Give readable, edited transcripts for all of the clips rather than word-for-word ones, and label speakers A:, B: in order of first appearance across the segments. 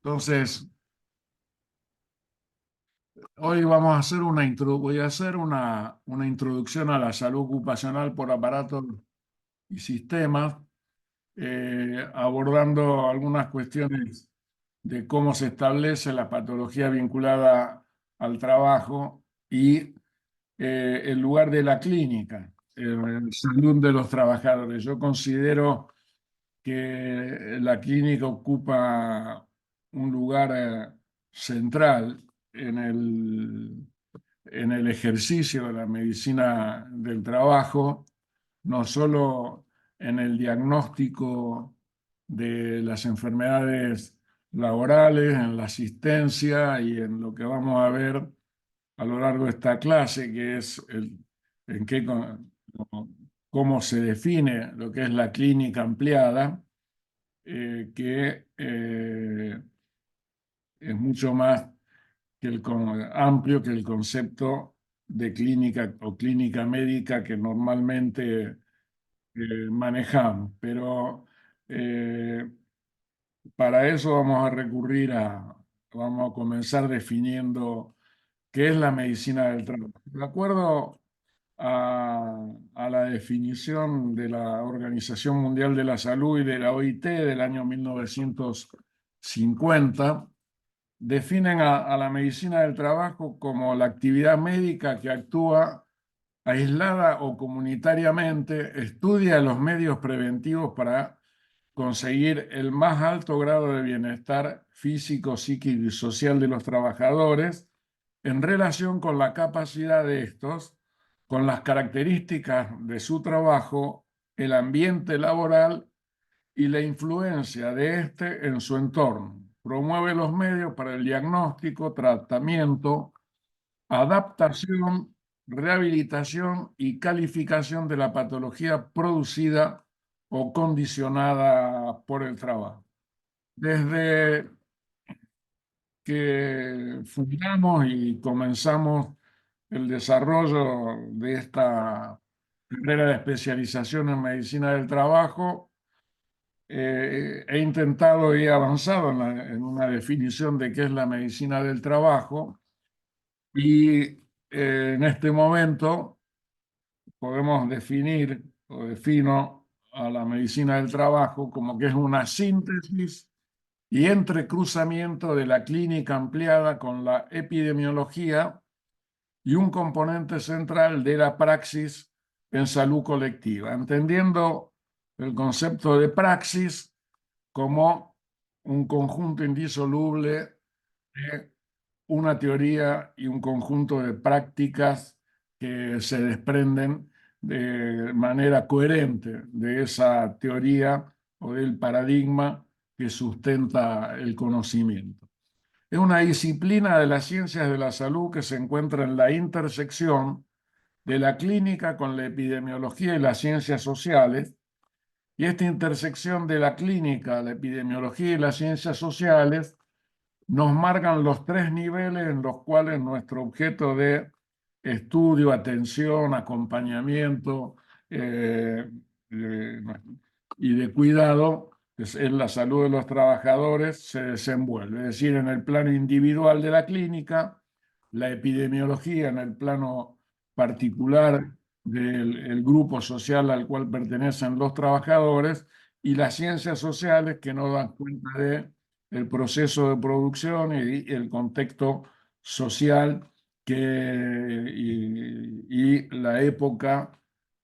A: Entonces, hoy vamos a hacer voy a hacer una introducción a la salud ocupacional por aparatos y sistemas, abordando algunas cuestiones de cómo se establece la patología vinculada al trabajo y el lugar de la clínica, salud de los trabajadores. Yo considero que la clínica ocupa un lugar central en en el ejercicio de la medicina del trabajo, no solo en el diagnóstico de las enfermedades laborales, en la asistencia y en lo que vamos a ver a lo largo de esta clase, que es en qué, cómo se define lo que es la clínica ampliada, que es mucho más amplio que el concepto de clínica o clínica médica que normalmente manejamos. Pero eh, para eso vamos a comenzar definiendo qué es la medicina del trabajo. De acuerdo a la definición de la Organización Mundial de la Salud y de la OIT del año 1950, definen a la medicina del trabajo como la actividad médica que actúa aislada o comunitariamente, estudia los medios preventivos para conseguir el más alto grado de bienestar físico, psíquico y social de los trabajadores en relación con la capacidad de estos, con las características de su trabajo, el ambiente laboral y la influencia de este en su entorno. Promueve los medios para el diagnóstico, tratamiento, adaptación, rehabilitación y calificación de la patología producida o condicionada por el trabajo. Desde que fundamos y comenzamos el desarrollo de esta carrera de especialización en medicina del trabajo, he intentado y he avanzado en una definición de qué es la medicina del trabajo y en este momento podemos definir o defino a la medicina del trabajo como que es una síntesis y entrecruzamiento de la clínica ampliada con la epidemiología y un componente central de la praxis en salud colectiva, entendiendo el concepto de praxis como un conjunto indisoluble de una teoría y un conjunto de prácticas que se desprenden de manera coherente de esa teoría o del paradigma que sustenta el conocimiento. Es una disciplina de las ciencias de la salud que se encuentra en la intersección de la clínica con la epidemiología y las ciencias sociales, y esta intersección de la clínica, la epidemiología y las ciencias sociales nos marcan los tres niveles en los cuales nuestro objeto de estudio, atención, acompañamiento eh, y de cuidado, que es la salud de los trabajadores, se desenvuelve. Es decir, en el plano individual de la clínica, la epidemiología en el plano particular del grupo social al cual pertenecen los trabajadores y las ciencias sociales que nos dan cuenta de el proceso de producción y el contexto social y la época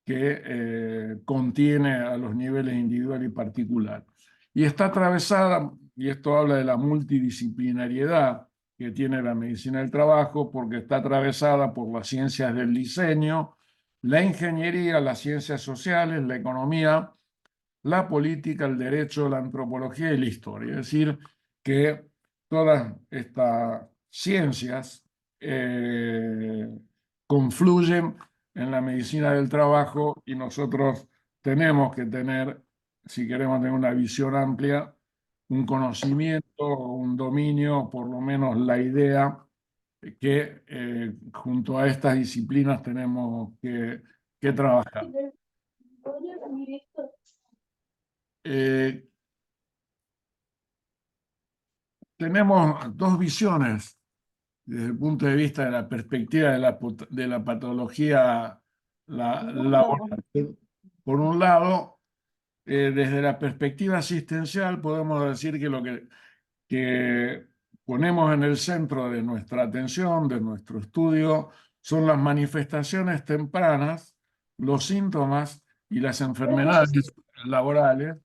A: que contiene a los niveles individual y particular. Y está atravesada, y esto habla de la multidisciplinariedad que tiene la medicina del trabajo, porque está atravesada por las ciencias del diseño, la ingeniería, las ciencias sociales, la economía, la política, el derecho, la antropología y la historia. Es decir, que todas estas ciencias eh, confluyen en la medicina del trabajo y nosotros tenemos que tener, si queremos tener una visión amplia, un conocimiento, un dominio, por lo menos la idea que junto a estas disciplinas tenemos que trabajar. Eh, tenemos dos visiones desde el punto de vista de la perspectiva de la patología laboral. Por un lado, desde la perspectiva asistencial podemos decir que lo que ponemos en el centro de nuestra atención, de nuestro estudio, son las manifestaciones tempranas, los síntomas y las enfermedades laborales,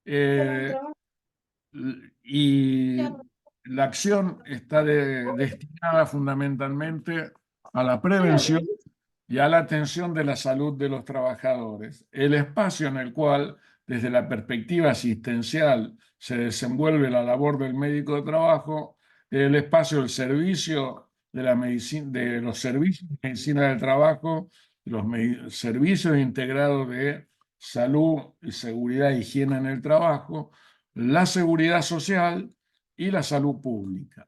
A: eh, y la acción está destinada fundamentalmente a la prevención y a la atención de la salud de los trabajadores. El espacio en el cual, desde la perspectiva asistencial, se desenvuelve la labor del médico de trabajo, el espacio del servicio de la medicina, de los servicios de medicina del trabajo, los servicios integrados de salud y seguridad e higiene en el trabajo, la seguridad social y la salud pública.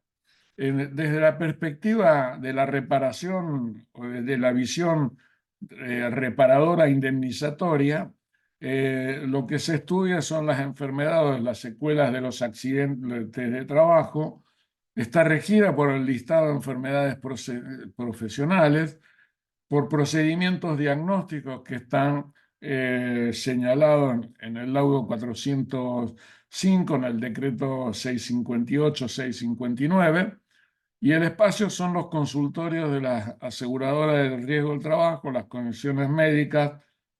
A: Desde la perspectiva de la reparación o desde la visión reparadora indemnizatoria, lo que se estudia son las enfermedades, las secuelas de los accidentes de trabajo. Está regida por el listado de enfermedades profesionales, por procedimientos diagnósticos que están señalados en el laudo 405, en el decreto 658, 659, y el espacio son los consultorios de las aseguradoras del riesgo del trabajo, las comisiones médicas,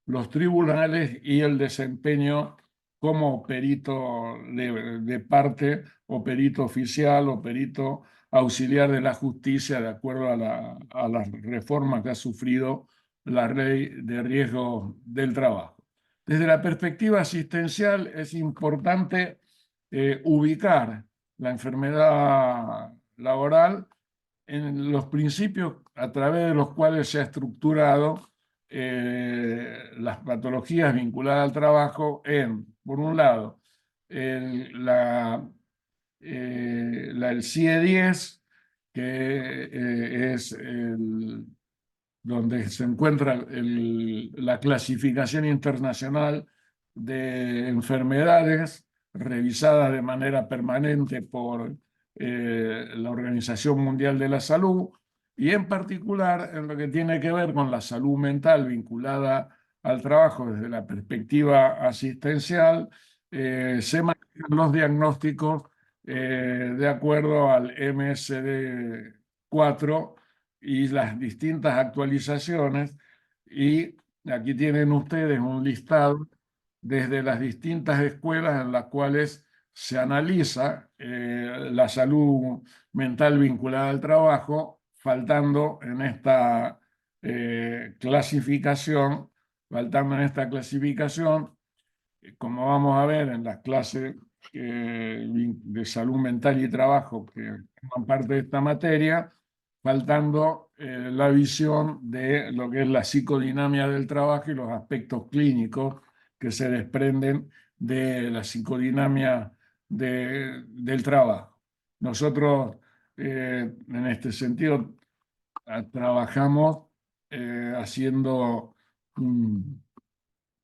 A: los tribunales y el desempeño como perito de parte o perito oficial o perito auxiliar de la justicia de acuerdo a las reformas que ha sufrido la ley de riesgo del trabajo. Desde la perspectiva asistencial es importante ubicar la enfermedad laboral en los principios a través de los cuales se ha estructurado las patologías vinculadas al trabajo en, por un lado, el CIE-10, que es donde se encuentra la clasificación internacional de enfermedades revisada de manera permanente por la Organización Mundial de la Salud, y en particular en lo que tiene que ver con la salud mental vinculada al trabajo desde la perspectiva asistencial. Se manejan los diagnósticos de acuerdo al MSD-4 y las distintas actualizaciones, y aquí tienen ustedes un listado desde las distintas escuelas en las cuales se analiza la salud mental vinculada al trabajo, faltando en esta clasificación, como vamos a ver en las clases de salud mental y trabajo que forman parte de esta materia, faltando la visión de lo que es la psicodinamia del trabajo y los aspectos clínicos que se desprenden de la psicodinamia del trabajo. Nosotros, en este sentido, trabajamos haciendo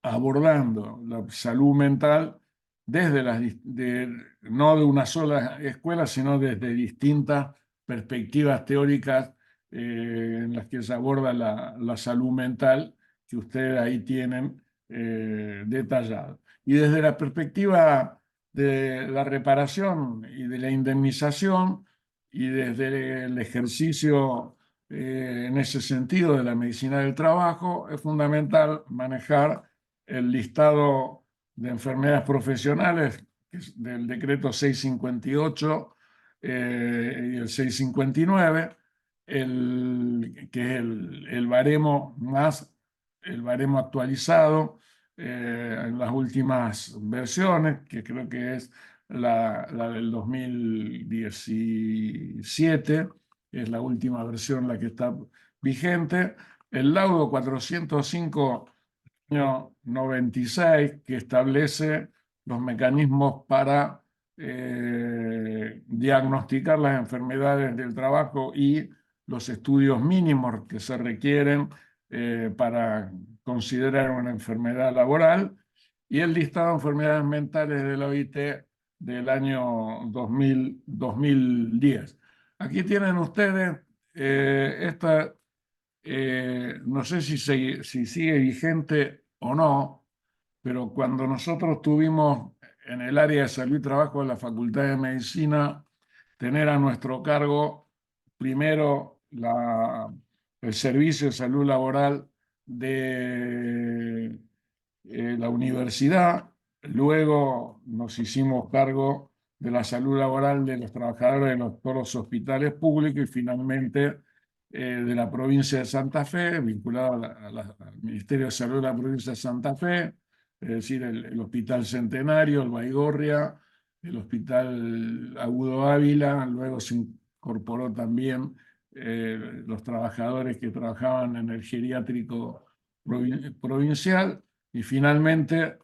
A: abordando la salud mental desde no de una sola escuela, sino desde distintas perspectivas teóricas en las que se aborda la salud mental, que ustedes ahí tienen detallado. Y desde la perspectiva de la reparación y de la indemnización, y desde el ejercicio en ese sentido de la medicina del trabajo, es fundamental manejar el listado de enfermedades profesionales del decreto 658 y el 659, que es el baremo actualizado en las últimas versiones, que creo que es la del 2017, es la última versión la que está vigente. El laudo 405 año 96, que establece los mecanismos para diagnosticar las enfermedades del trabajo y los estudios mínimos que se requieren para considerar una enfermedad laboral, y el listado de enfermedades mentales de la OIT del año 2010. Aquí tienen ustedes esta, no sé si sigue vigente o no, pero cuando nosotros tuvimos en el área de salud y trabajo de la Facultad de Medicina, tener a nuestro cargo primero el servicio de salud laboral de la universidad, luego nos hicimos cargo de la salud laboral de los trabajadores de todos los hospitales públicos y finalmente de la provincia de Santa Fe, vinculado al Ministerio de Salud de la provincia de Santa Fe, es decir, el Hospital Centenario, el Baigorria, el Hospital Agudo Ávila, luego se incorporó también los trabajadores que trabajaban en el geriátrico provincial y finalmente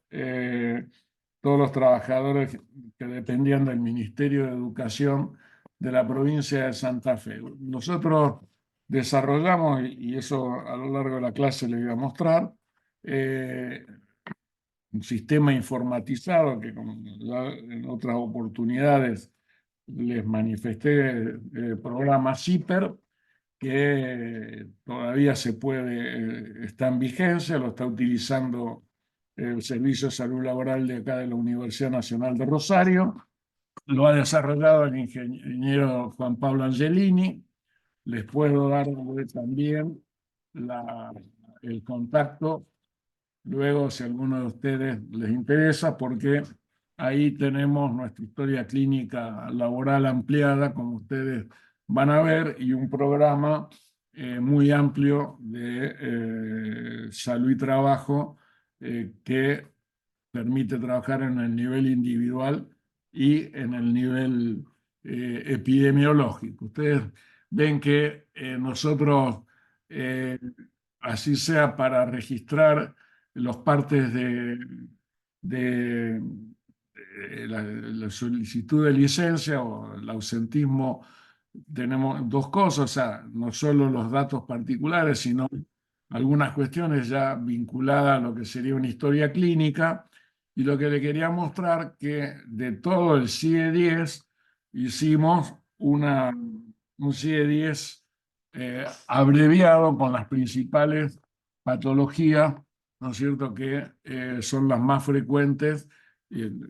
A: todos los trabajadores que dependían del Ministerio de Educación de la provincia de Santa Fe. Nosotros desarrollamos, y eso a lo largo de la clase les voy a mostrar, eh, un sistema informatizado que como ya en otras oportunidades les manifesté, programa CIPER, que todavía se puede, está en vigencia, lo está utilizando el Servicio de Salud Laboral de acá de la Universidad Nacional de Rosario, lo ha desarrollado el ingeniero Juan Pablo Angelini. Les puedo dar también el contacto luego, si a alguno de ustedes les interesa, porque ahí tenemos nuestra historia clínica laboral ampliada, como ustedes van a ver, y un programa muy amplio de salud y trabajo que permite trabajar en el nivel individual y en el nivel epidemiológico. Ustedes ven que nosotros, eh, así sea para registrar los partes de la solicitud de licencia o el ausentismo, tenemos dos cosas, o sea, no solo los datos particulares, sino algunas cuestiones ya vinculadas a lo que sería una historia clínica. Y lo que le quería mostrar que de todo el CIE-10 hicimos un CIE-10 abreviado con las principales patologías, ¿no es cierto?, que son las más frecuentes.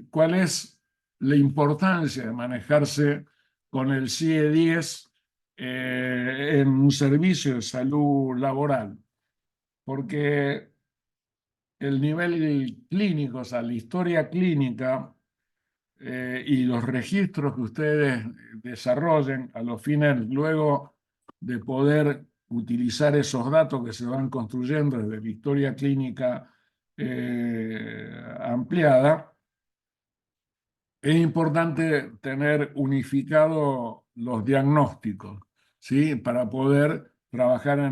A: ¿Cuál es la importancia de manejarse con el CIE-10 en un servicio de salud laboral? Porque el nivel clínico, o sea, la historia clínica y los registros que ustedes desarrollen a los fines luego de poder utilizar esos datos que se van construyendo desde la historia clínica ampliada, es importante tener unificados los diagnósticos, ¿sí? Para poder trabajar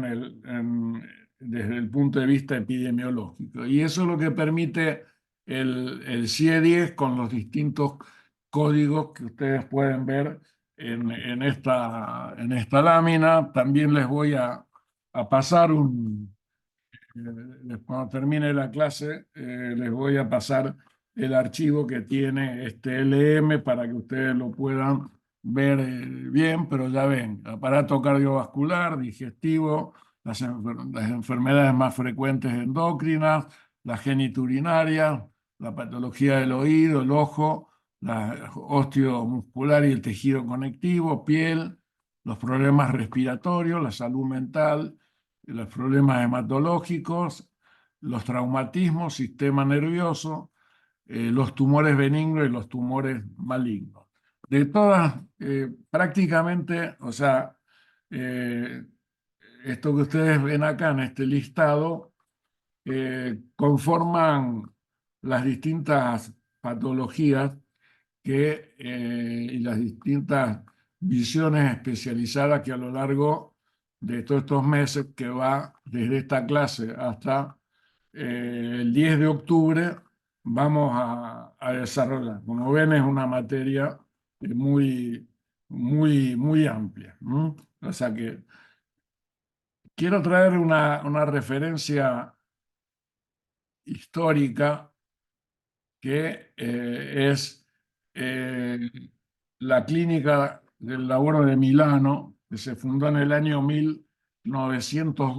A: desde el punto de vista epidemiológico. Y eso es lo que permite el CIE-10 con los distintos códigos que ustedes pueden ver en esta lámina. También les voy a pasar cuando termine la clase, les voy a pasar el archivo que tiene este LM para que ustedes lo puedan ver bien, pero ya ven, aparato cardiovascular, digestivo, las enfermedades más frecuentes endocrinas, la geniturinarias, la patología del oído, el ojo, la osteomuscular y el tejido conectivo, piel, los problemas respiratorios, la salud mental, los problemas hematológicos, los traumatismos, sistema nervioso, los tumores benignos y los tumores malignos. De todas, prácticamente, o sea, eh, esto que ustedes ven acá en este listado, conforman las distintas patologías y las distintas visiones especializadas que a lo largo de todos estos meses, que va desde esta clase hasta el 10 de octubre, vamos a desarrollar. Como ven, es una materia muy amplia. O sea que quiero traer una referencia histórica que es eh, la clínica del laboro de Milano, que se fundó en el año 1900.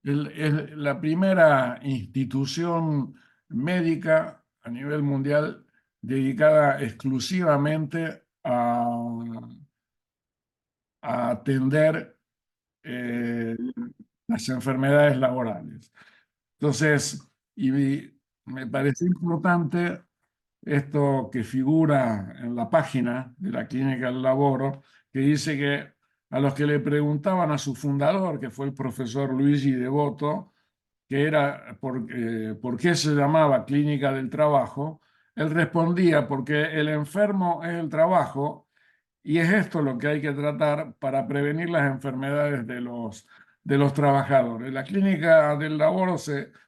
A: Es la primera institución médica a nivel mundial dedicada exclusivamente a atender eh, las enfermedades laborales. Entonces, y me pareció importante esto que figura en la página de la Clínica del Laboro, que dice que a los que le preguntaban a su fundador, que fue el profesor Luigi Devoto, que era por qué se llamaba Clínica del Trabajo, él respondía porque el enfermo es el trabajo y es esto lo que hay que tratar para prevenir las enfermedades de los trabajadores. La Clínica del Laboro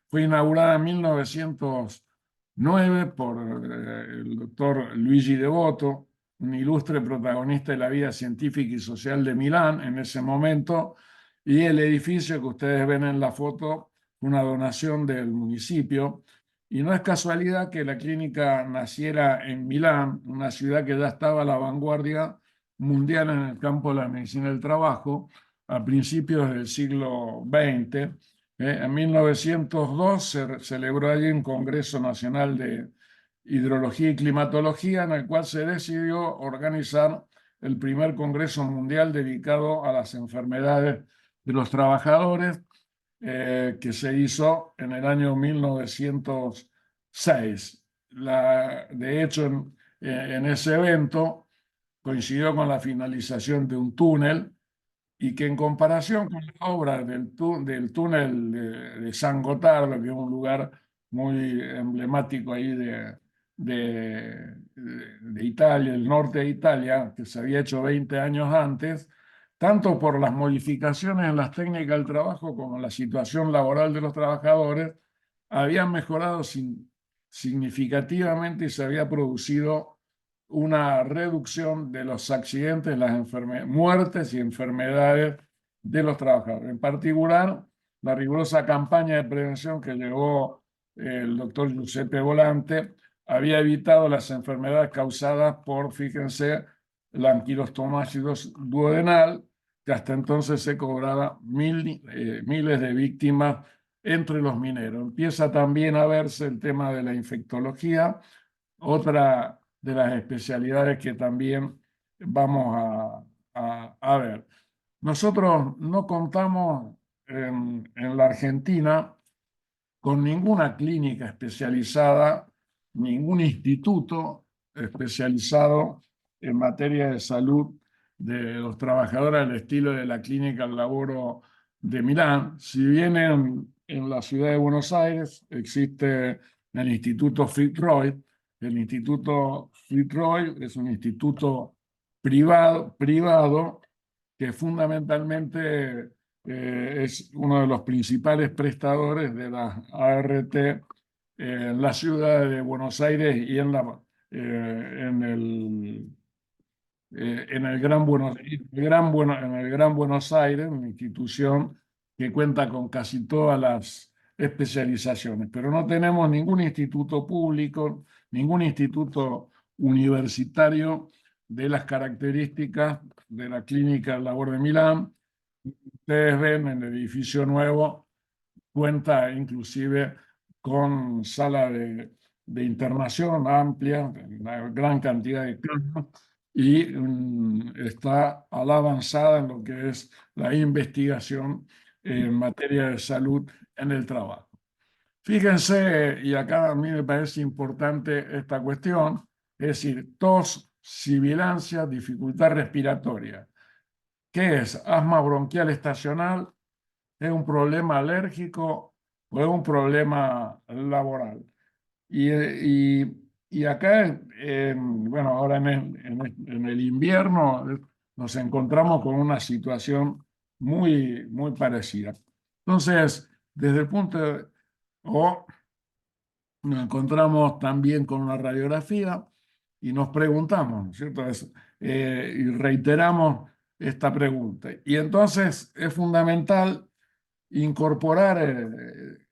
A: fue inaugurada en 1909 por el doctor Luigi Devoto, un ilustre protagonista de la vida científica y social de Milán en ese momento, y el edificio que ustedes ven en la foto, una donación del municipio. Y no es casualidad que la clínica naciera en Milán, una ciudad que ya estaba a la vanguardia mundial en el campo de la medicina del trabajo a principios del siglo XX. En 1902 se celebró allí un Congreso Nacional de Hidrología y Climatología en el cual se decidió organizar el primer Congreso Mundial dedicado a las enfermedades de los trabajadores, que se hizo en el año 1906. De hecho, en ese evento coincidió con la finalización de un túnel y que en comparación con la obra del túnel de San Gotardo, que es un lugar muy emblemático ahí de Italia, el norte de Italia, que se había hecho 20 años antes, tanto por las modificaciones en las técnicas del trabajo como en la situación laboral de los trabajadores, habían mejorado significativamente y se había producido una reducción de los accidentes, las muertes y enfermedades de los trabajadores. En particular, la rigurosa campaña de prevención que llevó el doctor Giuseppe Volante había evitado las enfermedades causadas por, fíjense, la anquilostomasis duodenal, que hasta entonces se cobraba miles de víctimas entre los mineros. Empieza también a verse el tema de la infectología, otra de las especialidades que también vamos a ver. Nosotros no contamos en la Argentina con ninguna clínica especializada, ningún instituto especializado en materia de salud de los trabajadores al estilo de la Clínica del Laboro de Milán. Si bien en la ciudad de Buenos Aires existe el Instituto Fitzroy. El Instituto Fitzroy es un instituto privado que fundamentalmente es uno de los principales prestadores de las ART en la ciudad de Buenos Aires y en el en el Gran Buenos Aires, una institución que cuenta con casi todas las especializaciones, pero no tenemos ningún instituto público, ningún instituto universitario de las características de la Clínica del Labor de Milán. Ustedes ven en el edificio nuevo, cuenta inclusive con sala de internación amplia, una gran cantidad de camas, y está a la avanzada en lo que es la investigación en materia de salud en el trabajo. Fíjense, y acá a mí me parece importante esta cuestión, es decir, tos, sibilancia, dificultad respiratoria. ¿Qué es? Asma bronquial estacional, ¿es un problema alérgico o es un problema laboral? Y acá, bueno, ahora en el invierno nos encontramos con una situación muy parecida. Entonces, desde el punto de... O nos encontramos también con una radiografía y nos preguntamos, ¿no es cierto? Y reiteramos esta pregunta. Y entonces es fundamental incorporar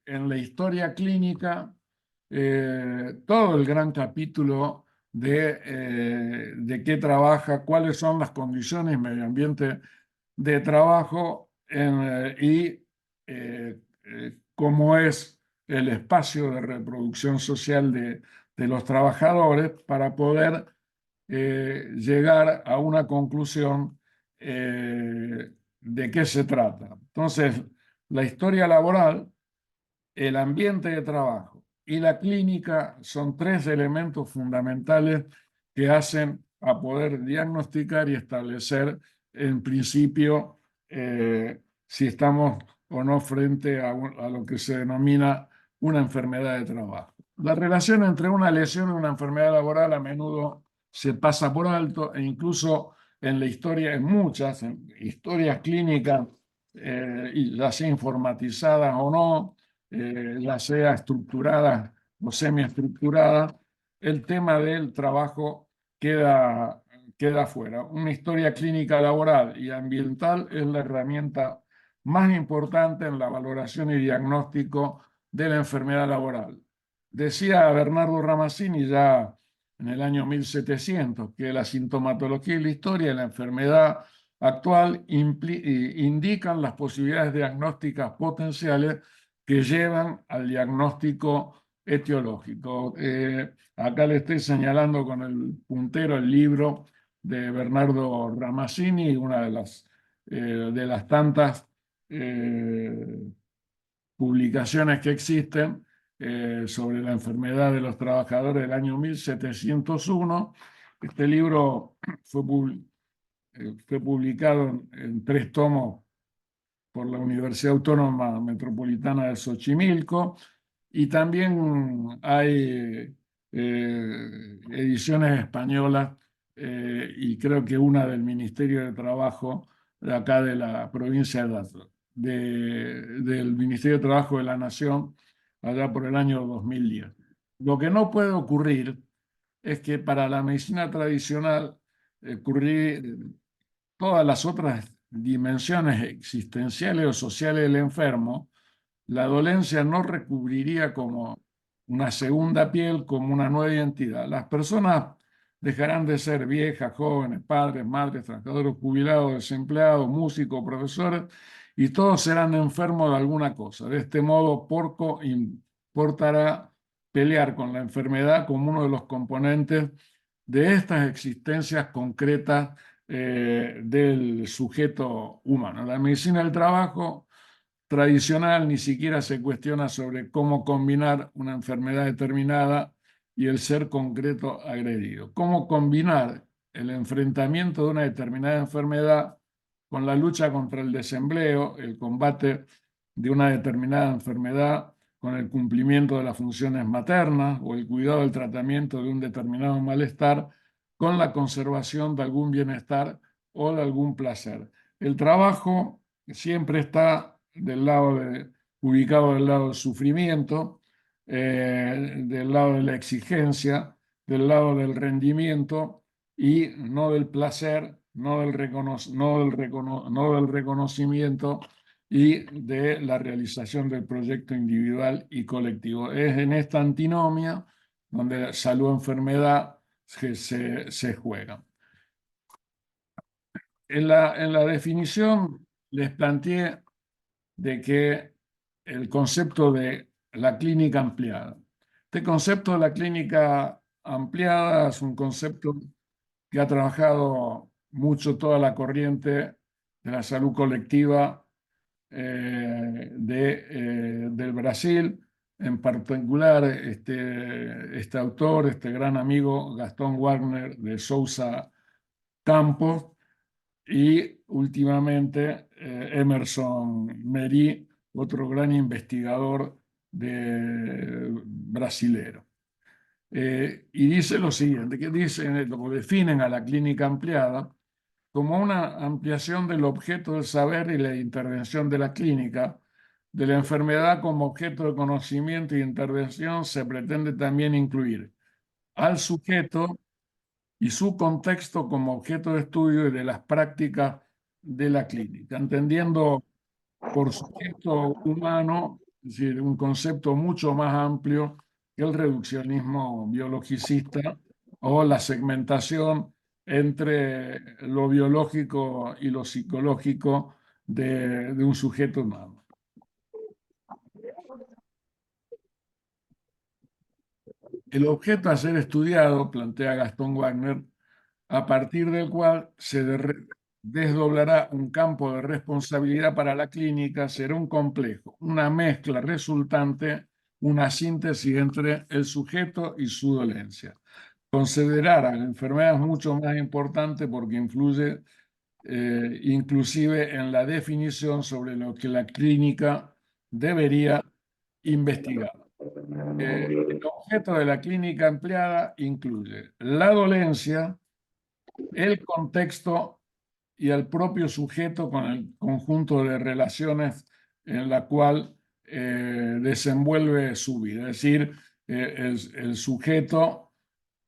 A: en la historia clínica todo el gran capítulo de qué trabaja, cuáles son las condiciones y medio ambiente de trabajo y cómo es el espacio de reproducción social de los trabajadores para poder llegar a una conclusión de qué se trata. Entonces, la historia laboral, el ambiente de trabajo y la clínica son tres elementos fundamentales que hacen a poder diagnosticar y establecer en principio si estamos o no frente a lo que se denomina una enfermedad de trabajo. La relación entre una lesión y una enfermedad laboral a menudo se pasa por alto e incluso en la historia, en muchas historias clínicas, y ya sea informatizadas o no, ya sea estructurada o semiestructurada, el tema del trabajo queda fuera. Una historia clínica laboral y ambiental es la herramienta más importante en la valoración y diagnóstico de la enfermedad laboral. Decía Bernardo Ramazzini ya en el año 1700 que la sintomatología y la historia de la enfermedad actual indican las posibilidades diagnósticas potenciales que llevan al diagnóstico etiológico. Acá le estoy señalando con el puntero el libro de Bernardo Ramazzini, una de las tantas publicaciones que existen sobre la enfermedad de los trabajadores del año 1701. Este libro fue publicado en 3 tomos por la Universidad Autónoma Metropolitana de Xochimilco y también hay ediciones españolas y creo que una del Ministerio de Trabajo de acá de la provincia del Ministerio de Trabajo de la Nación allá por el año 2010. Lo que no puede ocurrir es que para la medicina tradicional ocurrir todas las otras dimensiones existenciales o sociales del enfermo, la dolencia no recubriría como una segunda piel, como una nueva identidad. Las personas dejarán de ser viejas, jóvenes, padres, madres, trabajadores jubilados, desempleados, músicos, profesores, y todos serán enfermos de alguna cosa. De este modo, poco importará pelear con la enfermedad como uno de los componentes de estas existencias concretas del sujeto humano. La medicina del trabajo tradicional ni siquiera se cuestiona sobre cómo combinar una enfermedad determinada y el ser concreto agredido. Cómo combinar el enfrentamiento de una determinada enfermedad con la lucha contra el desempleo, el combate de una determinada enfermedad con el cumplimiento de las funciones maternas o el cuidado del tratamiento de un determinado malestar con la conservación de algún bienestar o de algún placer. El trabajo siempre está ubicado del lado del sufrimiento, del lado de la exigencia, del lado del rendimiento y no del placer, no del reconocimiento y de la realización del proyecto individual y colectivo. Es en esta antinomia donde salud-enfermedad se juega. En la definición les planteé de que el concepto de la clínica ampliada. Este concepto de la clínica ampliada es un concepto que ha trabajado mucho toda la corriente de la salud colectiva del Brasil, en particular este autor, este gran amigo Gastón Wagner de Sousa Campos, y últimamente Emerson Meri, otro gran investigador brasilero. Y dice lo siguiente, que lo definen a la clínica ampliada como una ampliación del objeto del saber y la intervención de la clínica. De la enfermedad como objeto de conocimiento y intervención se pretende también incluir al sujeto y su contexto como objeto de estudio y de las prácticas de la clínica, entendiendo por sujeto humano, es decir, un concepto mucho más amplio que el reduccionismo biologicista o la segmentación entre lo biológico y lo psicológico de un sujeto humano. El objeto a ser estudiado, plantea Gastón Wagner, a partir del cual se desdoblará un campo de responsabilidad para la clínica, será un complejo, una mezcla resultante, una síntesis entre el sujeto y su dolencia. Considerar a la enfermedad es mucho más importante porque influye inclusive en la definición sobre lo que la clínica debería investigar. El objeto de la clínica empleada incluye la dolencia, el contexto y el propio sujeto con el conjunto de relaciones en la cual desenvuelve su vida. Es decir, el sujeto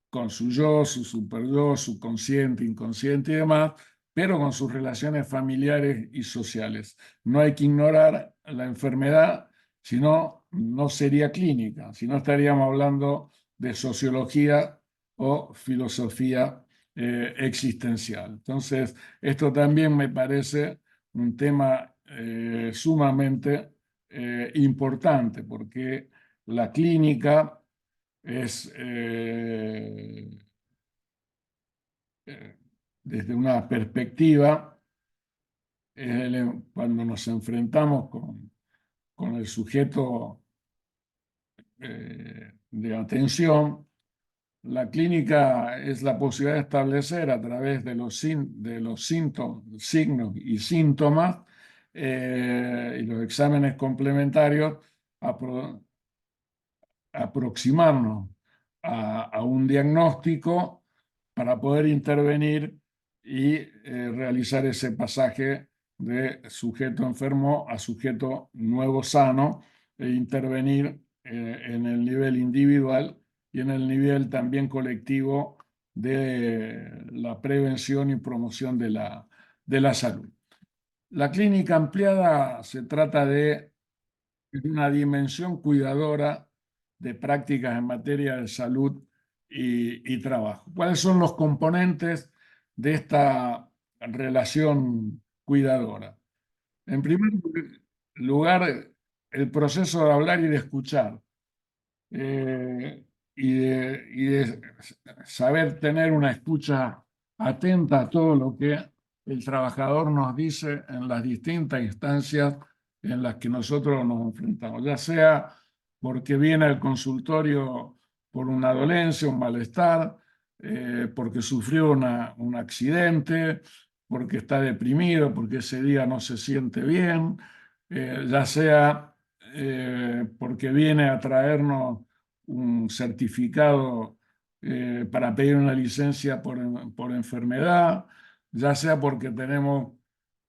A: con su yo, su superyo, su consciente, inconsciente y demás, pero con sus relaciones familiares y sociales. No hay que ignorar la enfermedad, si no, no sería clínica, si no estaríamos hablando de sociología o filosofía existencial. Entonces, esto también me parece un tema sumamente importante, porque la clínica es, desde una perspectiva, cuando nos enfrentamos con el sujeto de atención, la clínica es la posibilidad de establecer a través de los síntomas, signos y síntomas y los exámenes complementarios aproximarnos a un diagnóstico para poder intervenir y realizar ese pasaje de sujeto enfermo a sujeto nuevo sano e intervenir en el nivel individual y en el nivel también colectivo de la prevención y promoción de la salud. La clínica ampliada se trata de una dimensión cuidadora de prácticas en materia de salud y trabajo. ¿Cuáles son los componentes de esta relación cuidadora? En primer lugar, el proceso de hablar y de escuchar, eh, y de saber tener una escucha atenta a todo lo que el trabajador nos dice en las distintas instancias en las que nosotros nos enfrentamos, ya sea porque viene al consultorio por una dolencia, un malestar, porque sufrió un accidente, porque está deprimido, porque ese día no se siente bien, ya sea porque viene a traernos un certificado para pedir una licencia por enfermedad, ya sea porque tenemos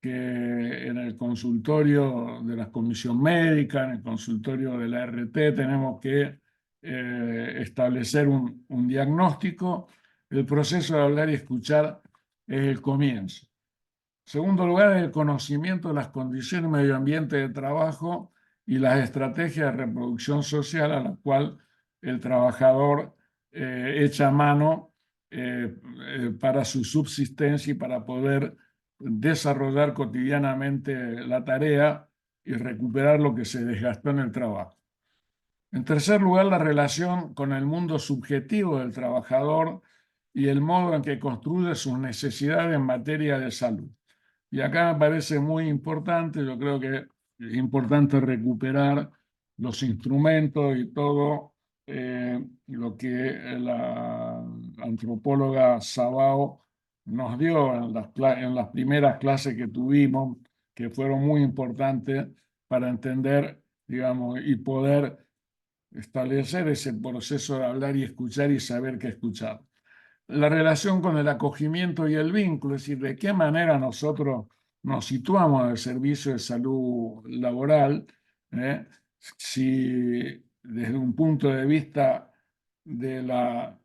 A: que en el consultorio de la comisión médica, en el consultorio de la RT, tenemos que establecer un diagnóstico. El proceso de hablar y escuchar es el comienzo. Segundo lugar, el conocimiento de las condiciones medio ambiente de trabajo y las estrategias de reproducción social a la cual el trabajador echa mano para su subsistencia y para poder desarrollar cotidianamente la tarea y recuperar lo que se desgastó en el trabajo. En tercer lugar, la relación con el mundo subjetivo del trabajador y el modo en que construye sus necesidades en materia de salud. Y acá me parece muy importante, yo creo que es importante recuperar los instrumentos y todo lo que la antropóloga Sabao nos dio en las primeras clases que tuvimos, que fueron muy importantes para entender, digamos, y poder establecer ese proceso de hablar y escuchar y saber qué escuchar. La relación con el acogimiento y el vínculo, es decir, de qué manera nosotros nos situamos al servicio de salud laboral, ¿eh? Si desde un punto de vista de la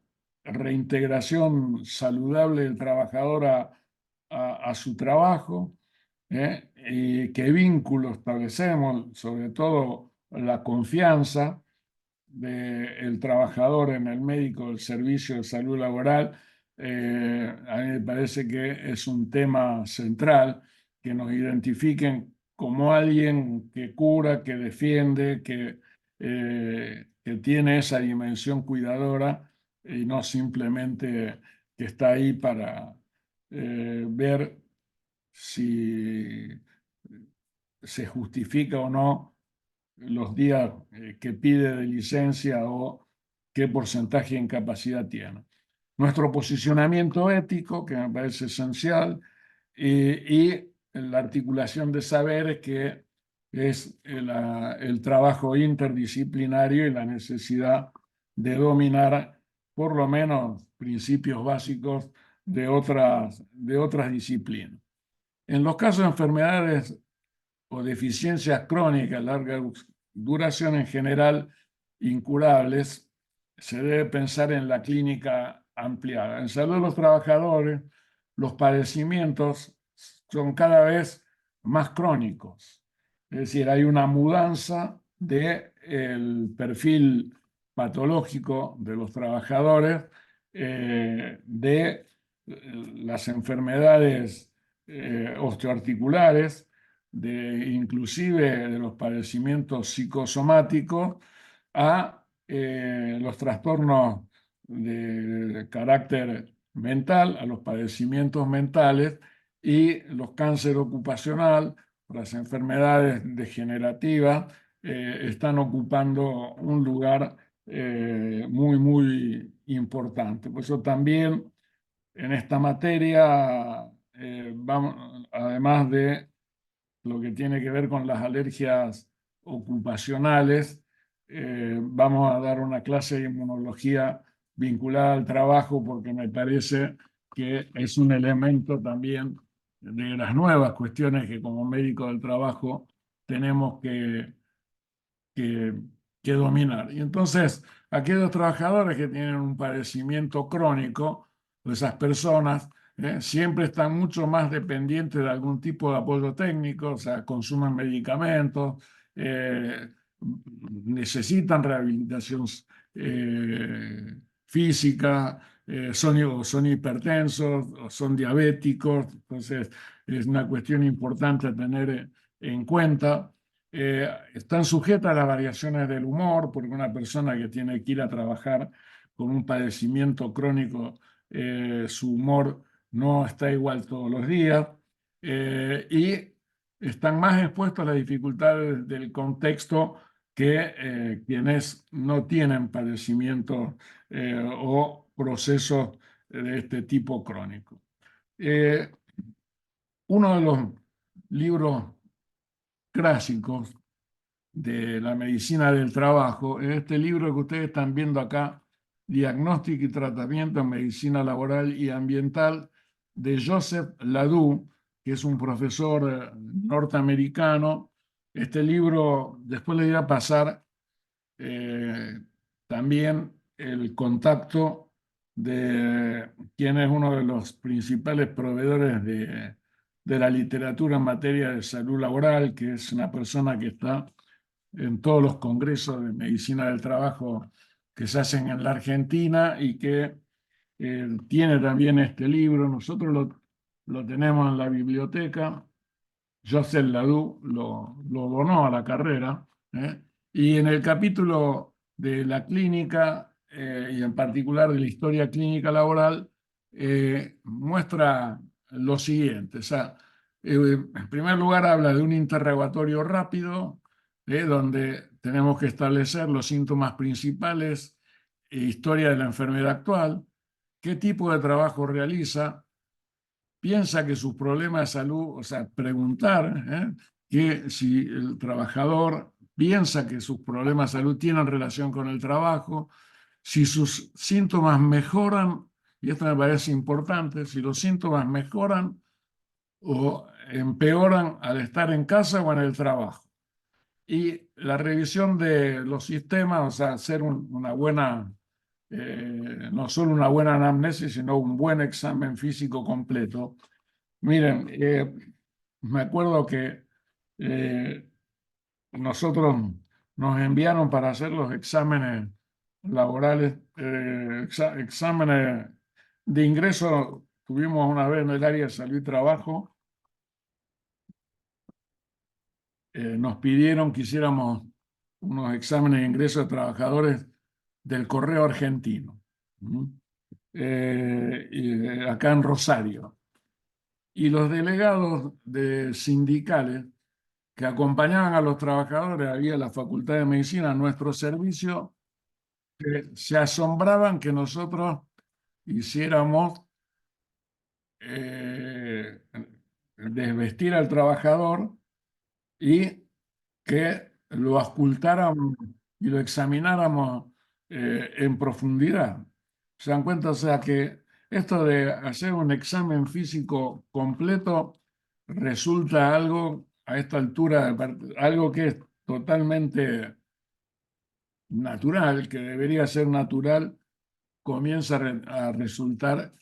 A: reintegración saludable del trabajador a su trabajo, y qué vínculo establecemos, sobre todo la confianza, del trabajador en el médico del servicio de salud laboral, a mí me parece que es un tema central, que nos identifiquen como alguien que cura, que defiende, que tiene esa dimensión cuidadora y no simplemente que está ahí para ver si se justifica o no los días que pide de licencia o qué porcentaje de incapacidad tiene. Nuestro posicionamiento ético, que me parece esencial, y la articulación de saberes, que es el trabajo interdisciplinario y la necesidad de dominar por lo menos principios básicos de otras disciplinas. En los casos de enfermedades o deficiencias crónicas, larga duración en general, incurables, se debe pensar en la clínica ampliada. En salud de los trabajadores, los padecimientos son cada vez más crónicos. Es decir, hay una mudanza del perfil patológico de los trabajadores, de las enfermedades osteoarticulares, inclusive de los padecimientos psicosomáticos, a los trastornos de carácter mental, a los padecimientos mentales y los cánceres ocupacional, las enfermedades degenerativas, están ocupando un lugar muy, muy importante. Por eso también en esta materia, vamos, además de lo que tiene que ver con las alergias ocupacionales, vamos a dar una clase de inmunología vinculada al trabajo, porque me parece que es un elemento también de las nuevas cuestiones que como médico del trabajo tenemos que, que dominar. Y entonces, aquellos trabajadores que tienen un padecimiento crónico, esas personas siempre están mucho más dependientes de algún tipo de apoyo técnico, o sea, consumen medicamentos, necesitan rehabilitación física, son hipertensos, o son diabéticos, entonces es una cuestión importante a tener en cuenta. Están sujetas a las variaciones del humor, porque una persona que tiene que ir a trabajar con un padecimiento crónico, su humor no está igual todos los días, y están más expuestos a las dificultades del contexto que quienes no tienen padecimientos o procesos de este tipo crónico. Uno de los libros clásicos de la medicina del trabajo, en este libro que ustedes están viendo acá, Diagnóstico y Tratamiento en Medicina Laboral y Ambiental, de Joseph Ledoux, que es un profesor norteamericano. Este libro, después le voy a pasar también el contacto de quien es uno de los principales proveedores de la literatura en materia de salud laboral, que es una persona que está en todos los congresos de medicina del trabajo que se hacen en la Argentina, y que tiene también este libro. Nosotros lo tenemos en la biblioteca. Joseph Ledoux lo donó a la carrera, ¿eh? Y en el capítulo de la clínica, y en particular de la historia clínica laboral, muestra lo siguiente. O sea, en primer lugar habla de un interrogatorio rápido, donde tenemos que establecer los síntomas principales, historia de la enfermedad actual, qué tipo de trabajo realiza, piensa que sus problemas de salud, o sea, preguntar que si el trabajador piensa que sus problemas de salud tienen relación con el trabajo, si sus síntomas mejoran, y esto me parece importante, si los síntomas mejoran o empeoran al estar en casa o en el trabajo. Y la revisión de los sistemas, o sea, hacer una buena, no solo una buena anamnesis, sino un buen examen físico completo. Miren, me acuerdo que nosotros nos enviaron para hacer los exámenes laborales, exámenes de ingreso. Tuvimos una vez en el área de salud y trabajo, nos pidieron que hiciéramos unos exámenes de ingreso de trabajadores del correo argentino, ¿m? Acá en Rosario. Y los delegados de sindicales que acompañaban a los trabajadores ahí a la Facultad de Medicina, a nuestro servicio, se asombraban que nosotros hiciéramos eh, desvestir al trabajador y que lo auscultáramos y lo examináramos en profundidad. ¿Se dan cuenta? O sea que esto de hacer un examen físico completo resulta algo a esta altura, algo que es totalmente natural, que debería ser natural, comienza a resultar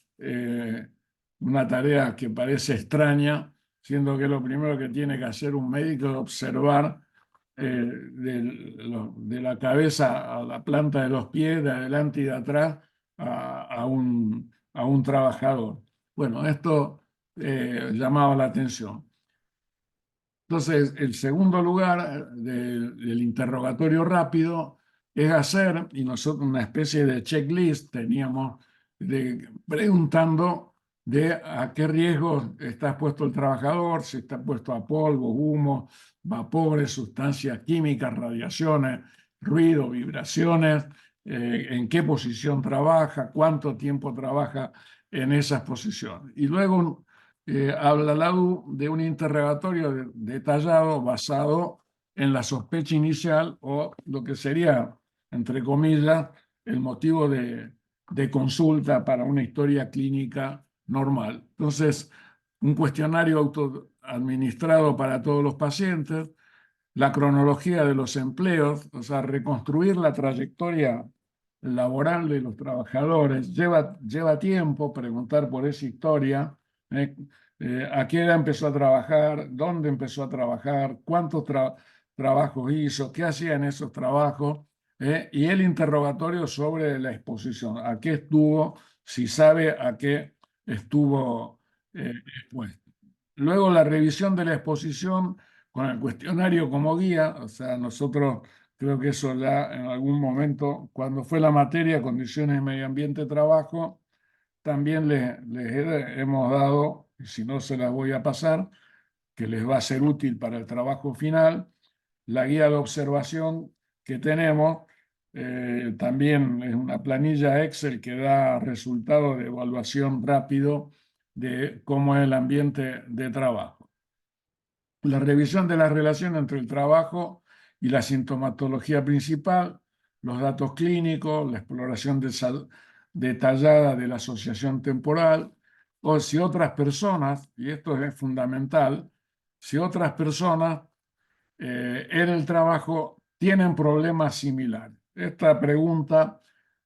A: una tarea que parece extraña, siendo que lo primero que tiene que hacer un médico es observar de la cabeza a la planta de los pies, de adelante y de atrás, a un trabajador. Bueno, esto llamaba la atención. Entonces, el segundo lugar del interrogatorio rápido es hacer, y nosotros una especie de checklist teníamos preguntando de a qué riesgos está expuesto el trabajador, si está expuesto a polvo, humo, vapores, sustancias químicas, radiaciones, ruido, vibraciones, en qué posición trabaja, cuánto tiempo trabaja en esas posiciones. Y luego habla la U de un interrogatorio detallado basado en la sospecha inicial o lo que sería, entre comillas, el motivo de consulta para una historia clínica normal. Entonces, un cuestionario autoadministrado para todos los pacientes, la cronología de los empleos, o sea, reconstruir la trayectoria laboral de los trabajadores. Lleva tiempo preguntar por esa historia, ¿eh? A qué edad empezó a trabajar, dónde empezó a trabajar, cuántos trabajos hizo, qué hacía en esos trabajos, y el interrogatorio sobre la exposición, a qué estuvo, si sabe a qué estuvo expuesto. Luego la revisión de la exposición con el cuestionario como guía, o sea, nosotros creo que eso ya en algún momento, cuando fue la materia condiciones de medio ambiente trabajo, también les hemos dado, y si no se las voy a pasar, que les va a ser útil para el trabajo final, la guía de observación que tenemos. También es una planilla Excel que da resultados de evaluación rápido de cómo es el ambiente de trabajo. La revisión de la relación entre el trabajo y la sintomatología principal, los datos clínicos, la exploración detallada de la asociación temporal, o si otras personas, y esto es fundamental, si otras personas en el trabajo tienen problemas similares. Esta pregunta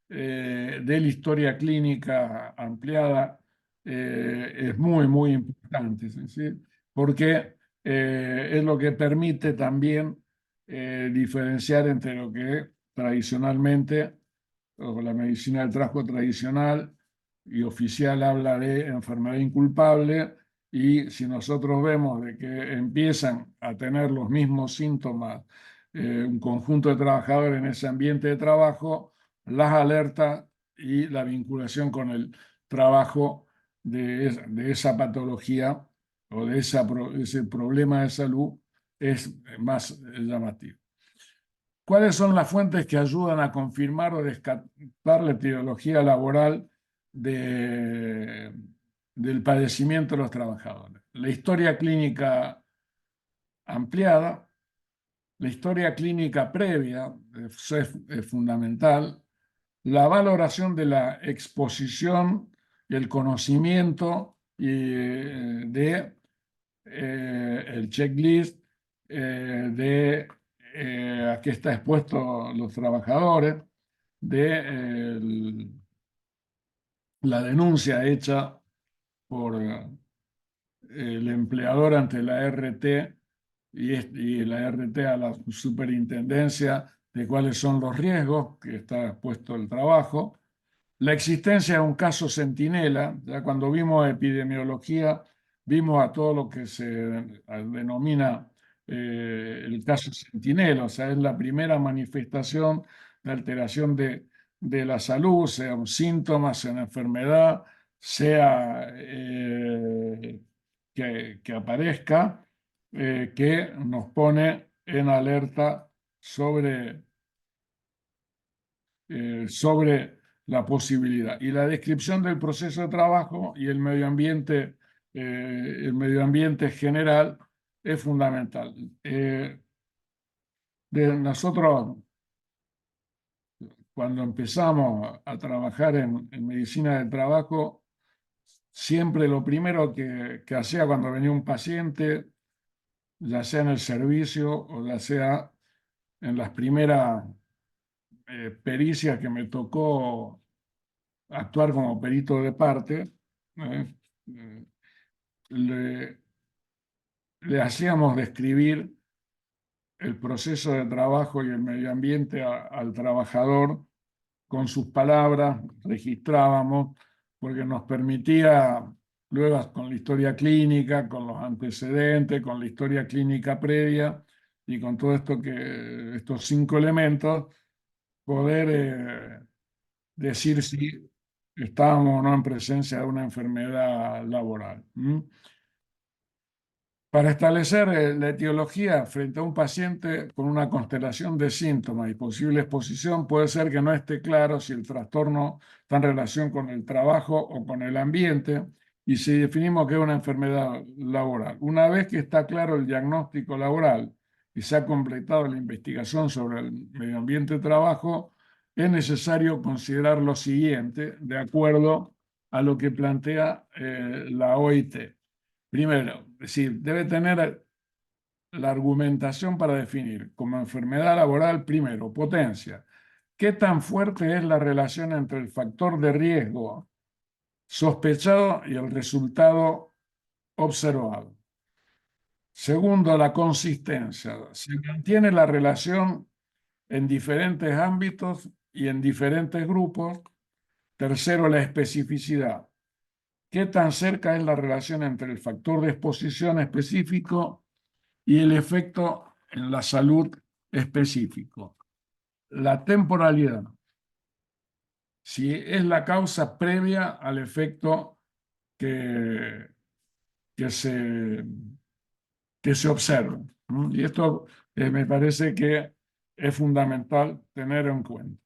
A: de la historia clínica ampliada es muy, muy importante, ¿sí? Porque es lo que permite también diferenciar entre lo que tradicionalmente, o la medicina del trabajo tradicional y oficial habla de enfermedad inculpable, y si nosotros vemos de que empiezan a tener los mismos síntomas un conjunto de trabajadores en ese ambiente de trabajo, las alertas y la vinculación con el trabajo de esa patología o de ese problema de salud es más llamativo. ¿Cuáles son las fuentes que ayudan a confirmar o descartar la etiología laboral del padecimiento de los trabajadores? La historia clínica ampliada, la historia clínica previa, eso es fundamental, la valoración de la exposición y el conocimiento de el checklist de a qué está expuesto los trabajadores, de la denuncia hecha por el empleador ante la RT y la RT a la superintendencia de cuáles son los riesgos que está expuesto el trabajo. La existencia de un caso centinela, ya cuando vimos epidemiología, vimos a todo lo que se denomina el caso centinela, o sea, es la primera manifestación de alteración de la salud, sea un síntoma, sea una enfermedad, sea que aparezca, que nos pone en alerta sobre la posibilidad. Y la descripción del proceso de trabajo y el medio ambiente general es fundamental. Nosotros, cuando empezamos a trabajar en medicina del trabajo, siempre lo primero que hacía cuando venía un paciente, ya sea en el servicio o ya sea en las primeras pericias que me tocó actuar como perito de parte, ¿eh? Eh, le, le hacíamos describir el proceso de trabajo y el medio ambiente al trabajador con sus palabras, registrábamos, porque nos permitía, luego con la historia clínica, con los antecedentes, con la historia clínica previa y con todo esto estos 5 elementos, poder decir si estábamos o no en presencia de una enfermedad laboral. Para establecer la etiología frente a un paciente con una constelación de síntomas y posible exposición, puede ser que no esté claro si el trastorno está en relación con el trabajo o con el ambiente y si definimos que es una enfermedad laboral. Una vez que está claro el diagnóstico laboral y se ha completado la investigación sobre el medio ambiente de trabajo, es necesario considerar lo siguiente de acuerdo a lo que plantea la OIT. Primero, es decir, debe tener la argumentación para definir como enfermedad laboral, primero, potencia. ¿Qué tan fuerte es la relación entre el factor de riesgo sospechado y el resultado observado? Segundo, la consistencia. Se mantiene la relación en diferentes ámbitos y en diferentes grupos. Tercero, la especificidad. ¿Qué tan cerca es la relación entre el factor de exposición específico y el efecto en la salud específico? La temporalidad, si es la causa previa al efecto que, que se, que se observa. Y esto me parece que es fundamental tener en cuenta,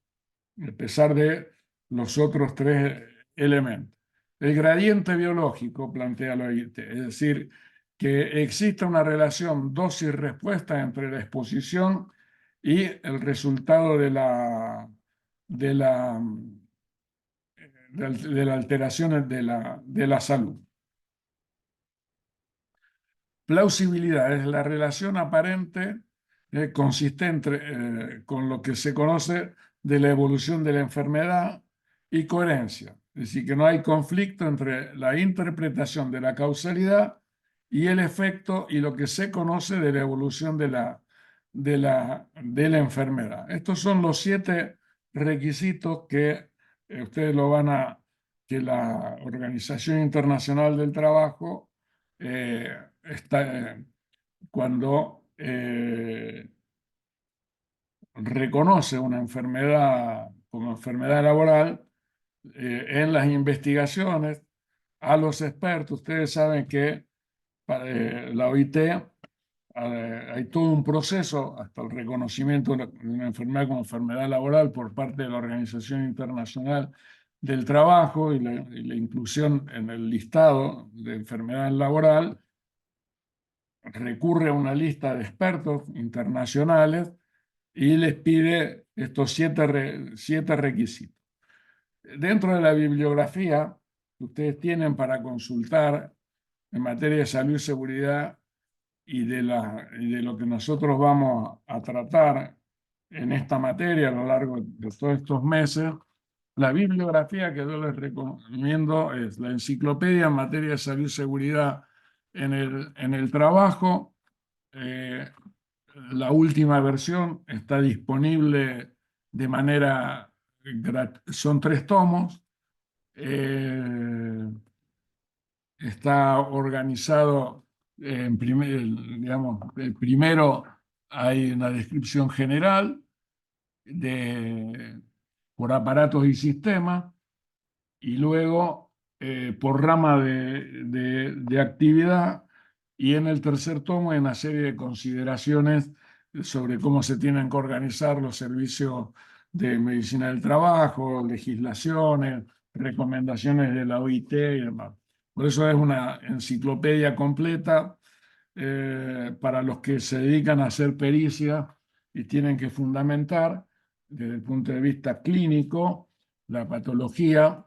A: a pesar de los otros 3 elementos. El gradiente biológico, plantea la OIT, es decir, que exista una relación dosis-respuesta entre la exposición y el resultado de la, de la alteración de la salud. Plausibilidad es la relación aparente consistente con lo que se conoce de la evolución de la enfermedad y coherencia. Es decir, que no hay conflicto entre la interpretación de la causalidad y el efecto y lo que se conoce de la evolución de la enfermedad. Estos son los 7 requisitos que ustedes que la Organización Internacional del Trabajo cuando reconoce una enfermedad como enfermedad laboral en las investigaciones a los expertos. Ustedes saben que la OIT hay todo un proceso hasta el reconocimiento de una enfermedad como enfermedad laboral por parte de la Organización Internacional del Trabajo y la inclusión en el listado de enfermedad laboral. Recurre a una lista de expertos internacionales y les pide estos 7 requisitos. Dentro de la bibliografía que ustedes tienen para consultar en materia de salud y seguridad y de lo que nosotros vamos a tratar en esta materia a lo largo de todos estos meses, la bibliografía que yo les recomiendo es la Enciclopedia en materia de salud y seguridad en el trabajo, la última versión está disponible de manera son 3 tomos. Está organizado en digamos, el primero hay una descripción general por aparatos y sistemas, y luego por rama de actividad, y en el tercer tomo hay una serie de consideraciones sobre cómo se tienen que organizar los servicios de medicina del trabajo, legislaciones, recomendaciones de la OIT y demás. Por eso es una enciclopedia completa para los que se dedican a hacer pericia y tienen que fundamentar desde el punto de vista clínico la patología.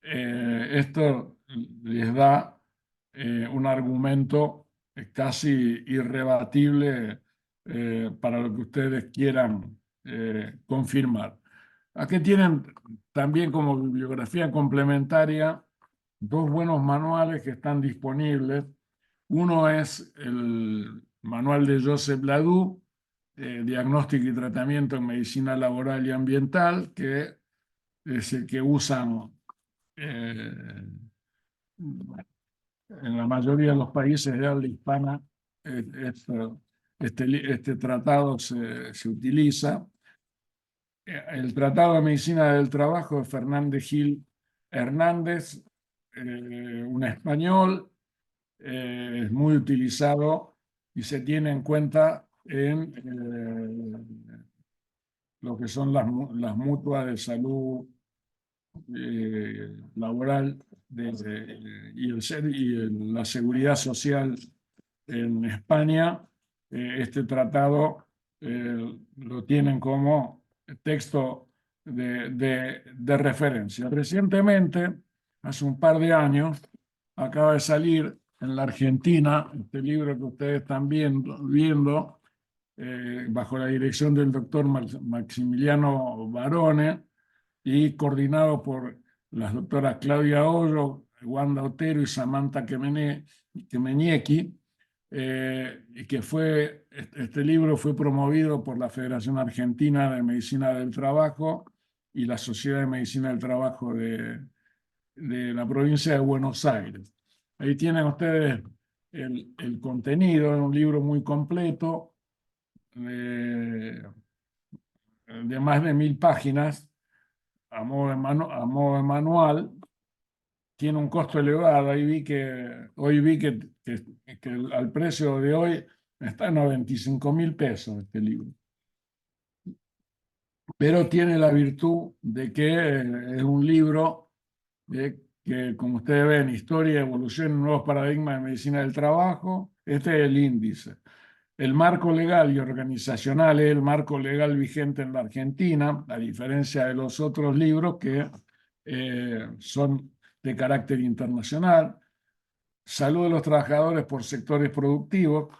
A: Esto les da un argumento casi irrebatible para lo que ustedes quieran confirmar. Aquí tienen también como bibliografía complementaria 2 buenos manuales que están disponibles. Uno es el manual de Joseph Ledoux, Diagnóstico y Tratamiento en Medicina Laboral y Ambiental, que es el que usan eh, en la mayoría de los países de habla hispana. Este tratado se utiliza. El Tratado de Medicina del Trabajo de Fernández Gil Hernández, un español, es muy utilizado y se tiene en cuenta en lo que son las mutuas de salud laboral y la seguridad social en España. Este tratado lo tienen como texto de referencia. Recientemente, hace un par de años, acaba de salir en la Argentina este libro que ustedes están viendo bajo la dirección del doctor Maximiliano Barone y coordinado por las doctoras Claudia Hoyo, Wanda Otero y Samantha Kemeniecki, y que este libro fue promovido por la Federación Argentina de Medicina del Trabajo y la Sociedad de Medicina del Trabajo de la provincia de Buenos Aires. Ahí tienen ustedes el contenido, es un libro muy completo, de más de 1000 páginas, a modo de manual. Tiene un costo elevado. Hoy vi que al precio de hoy está en 95.000 pesos este libro. Pero tiene la virtud de que es un libro que, como ustedes ven, historia, evolución y nuevos paradigmas de medicina del trabajo. Este es el índice. El marco legal y organizacional es el marco legal vigente en la Argentina, a diferencia de los otros libros que son de carácter internacional. Salud de los trabajadores por sectores productivos,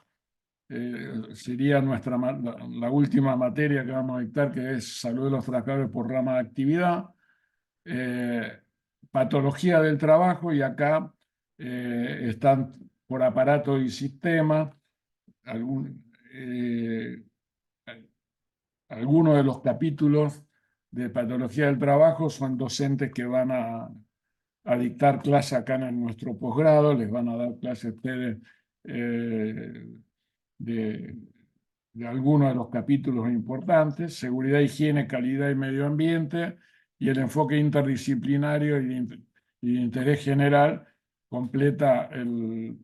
A: sería la última materia que vamos a dictar, que es salud de los trabajadores por rama de actividad. Patología del trabajo, y acá están por aparato y sistema. Eh, Algunos de los capítulos de patología del trabajo son docentes que van a dictar clase acá en nuestro posgrado, les van a dar clase a ustedes eh, de, de algunos de los capítulos importantes: seguridad, higiene, calidad y medio ambiente, y el enfoque interdisciplinario y de interés general completa el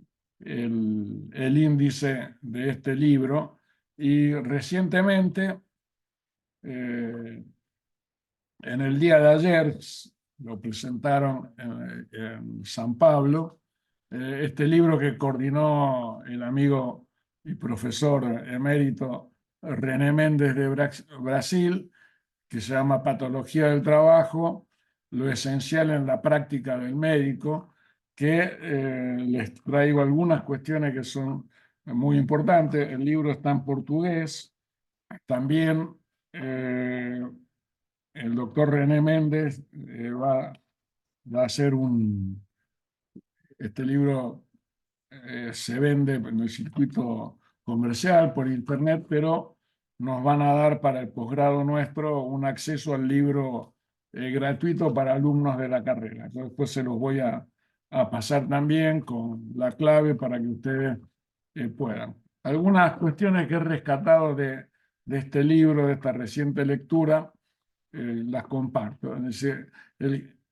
A: índice de este libro. Y recientemente, en el día de ayer, lo presentaron en San Pablo, este libro que coordinó el amigo y profesor emérito René Méndez de Brasil, que se llama Patología del Trabajo, lo esencial en la práctica del médico, que les traigo algunas cuestiones que son muy importantes. El libro está en portugués. También el doctor René Méndez va a hacer este libro se vende en el circuito comercial por internet, pero nos van a dar para el posgrado nuestro un acceso al libro gratuito para alumnos de la carrera. Yo después se los voy a pasar también con la clave para que ustedes puedan. Algunas cuestiones que he rescatado de este libro, de esta reciente lectura, las comparto. Es decir,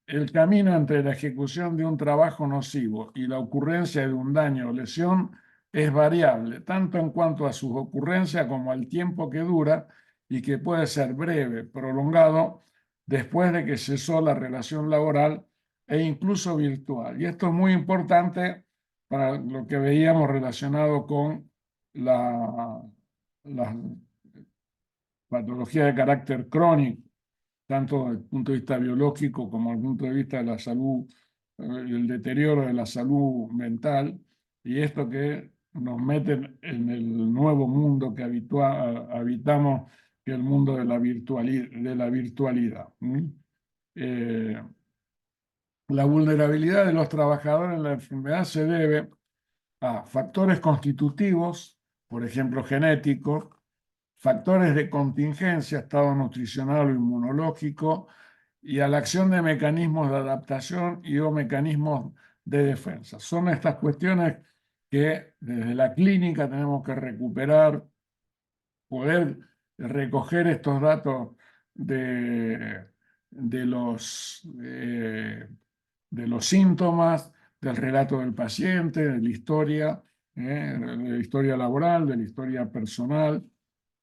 A: el camino entre la ejecución de un trabajo nocivo y la ocurrencia de un daño o lesión es variable, tanto en cuanto a sus ocurrencias como al tiempo que dura y que puede ser breve, prolongado, después de que cesó la relación laboral e incluso virtual. Y esto es muy importante para lo que veíamos relacionado con la patología de carácter crónico, tanto desde el punto de vista biológico como desde el punto de vista de la salud, el deterioro de la salud mental, y esto que nos mete en el nuevo mundo que habitamos, que es el mundo de la virtualidad. La vulnerabilidad de los trabajadores en la enfermedad se debe a factores constitutivos, por ejemplo, genéticos, factores de contingencia, estado nutricional o inmunológico, y a la acción de mecanismos de adaptación y o mecanismos de defensa. Son estas cuestiones que desde la clínica tenemos que recuperar, poder recoger estos datos de, de los, eh, de los síntomas, del relato del paciente, de la historia laboral, de la historia personal,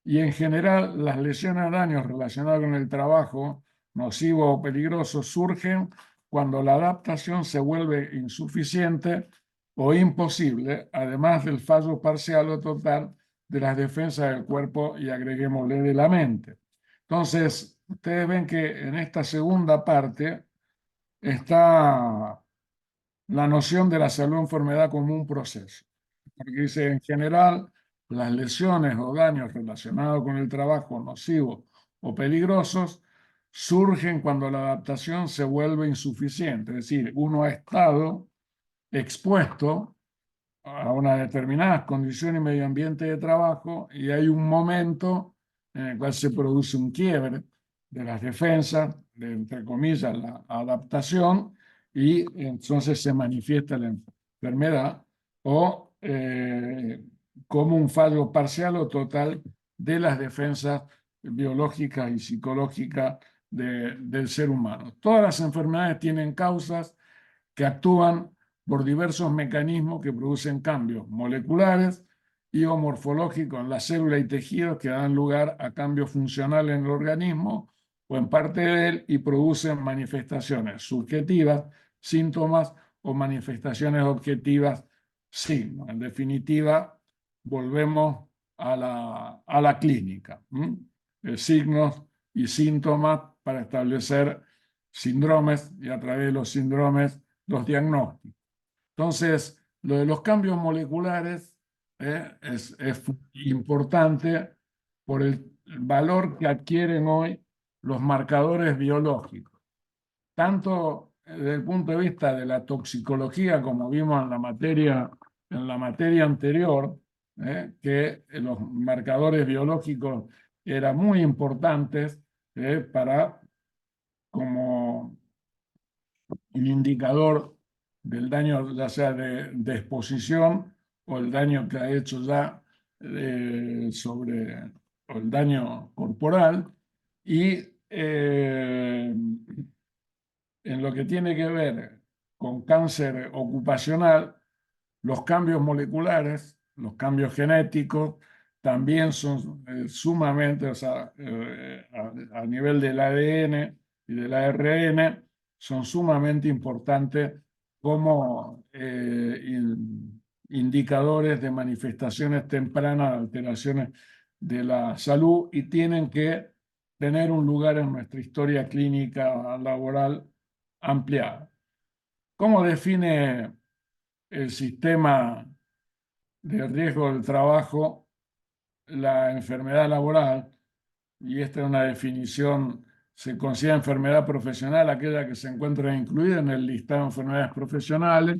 A: y en general las lesiones o daños relacionados con el trabajo nocivo o peligroso surgen cuando la adaptación se vuelve insuficiente o imposible, además del fallo parcial o total de las defensas del cuerpo y agreguémosle de la mente. Entonces, ustedes ven que en esta segunda parte está la noción de la salud o enfermedad como un proceso. Porque dice, en general, las lesiones o daños relacionados con el trabajo nocivos o peligrosos surgen cuando la adaptación se vuelve insuficiente. Es decir, uno ha estado expuesto a unas determinadas condiciones y medio ambiente de trabajo y hay un momento en el cual se produce un quiebre de las defensas, de, entre comillas, la adaptación, y entonces se manifiesta la enfermedad o como un fallo parcial o total de las defensas biológicas y psicológicas del ser humano. Todas las enfermedades tienen causas que actúan por diversos mecanismos que producen cambios moleculares y o morfológicos en las células y tejidos que dan lugar a cambios funcionales en el organismo o en parte de él y producen manifestaciones subjetivas, síntomas o manifestaciones objetivas, signos. En definitiva, volvemos a la clínica. Signos y síntomas para establecer síndromes y a través de los síndromes los diagnósticos. Entonces, lo de los cambios moleculares es importante por el valor que adquieren hoy los marcadores biológicos, tanto desde el punto de vista de la toxicología, como vimos en la materia anterior, que los marcadores biológicos eran muy importantes para como un indicador del daño, ya sea de exposición o el daño que ha hecho ya o el daño corporal. Y en lo que tiene que ver con cáncer ocupacional, los cambios moleculares, los cambios genéticos, también son sumamente, o sea, a nivel del ADN y del ARN, son sumamente importantes como indicadores de manifestaciones tempranas de alteraciones de la salud y tienen que tener un lugar en nuestra historia clínica laboral ampliada. ¿Cómo define el sistema de riesgo del trabajo la enfermedad laboral? Y esta es una definición: se considera enfermedad profesional aquella que se encuentra incluida en el listado de enfermedades profesionales,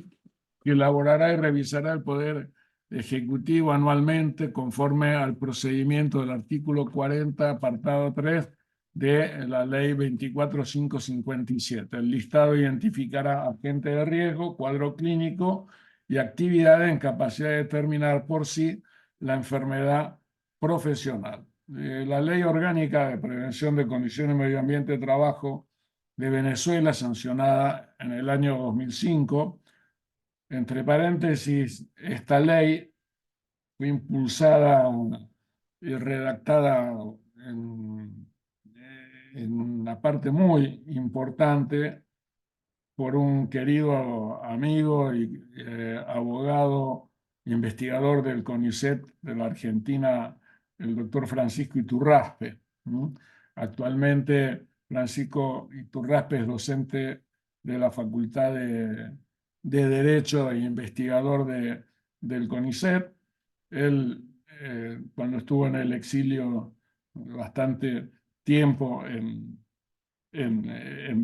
A: que elaborará y revisará el Poder Ejecutivo anualmente conforme al procedimiento del artículo 40, apartado 3 de la Ley 24557. El listado identificará agentes de riesgo, cuadro clínico y actividades en capacidad de determinar por sí la enfermedad profesional. La Ley Orgánica de Prevención de Condiciones y Medio Ambiente de Trabajo de Venezuela, sancionada en el año 2005, entre paréntesis, esta ley fue impulsada y redactada en, en una parte muy importante por un querido amigo y abogado, investigador del CONICET de la Argentina, el doctor Francisco Iturraspe. ¿No? Actualmente Francisco Iturraspe es docente de la Facultad de Derecho e investigador del CONICET. Él, cuando estuvo en el exilio bastante tiempo en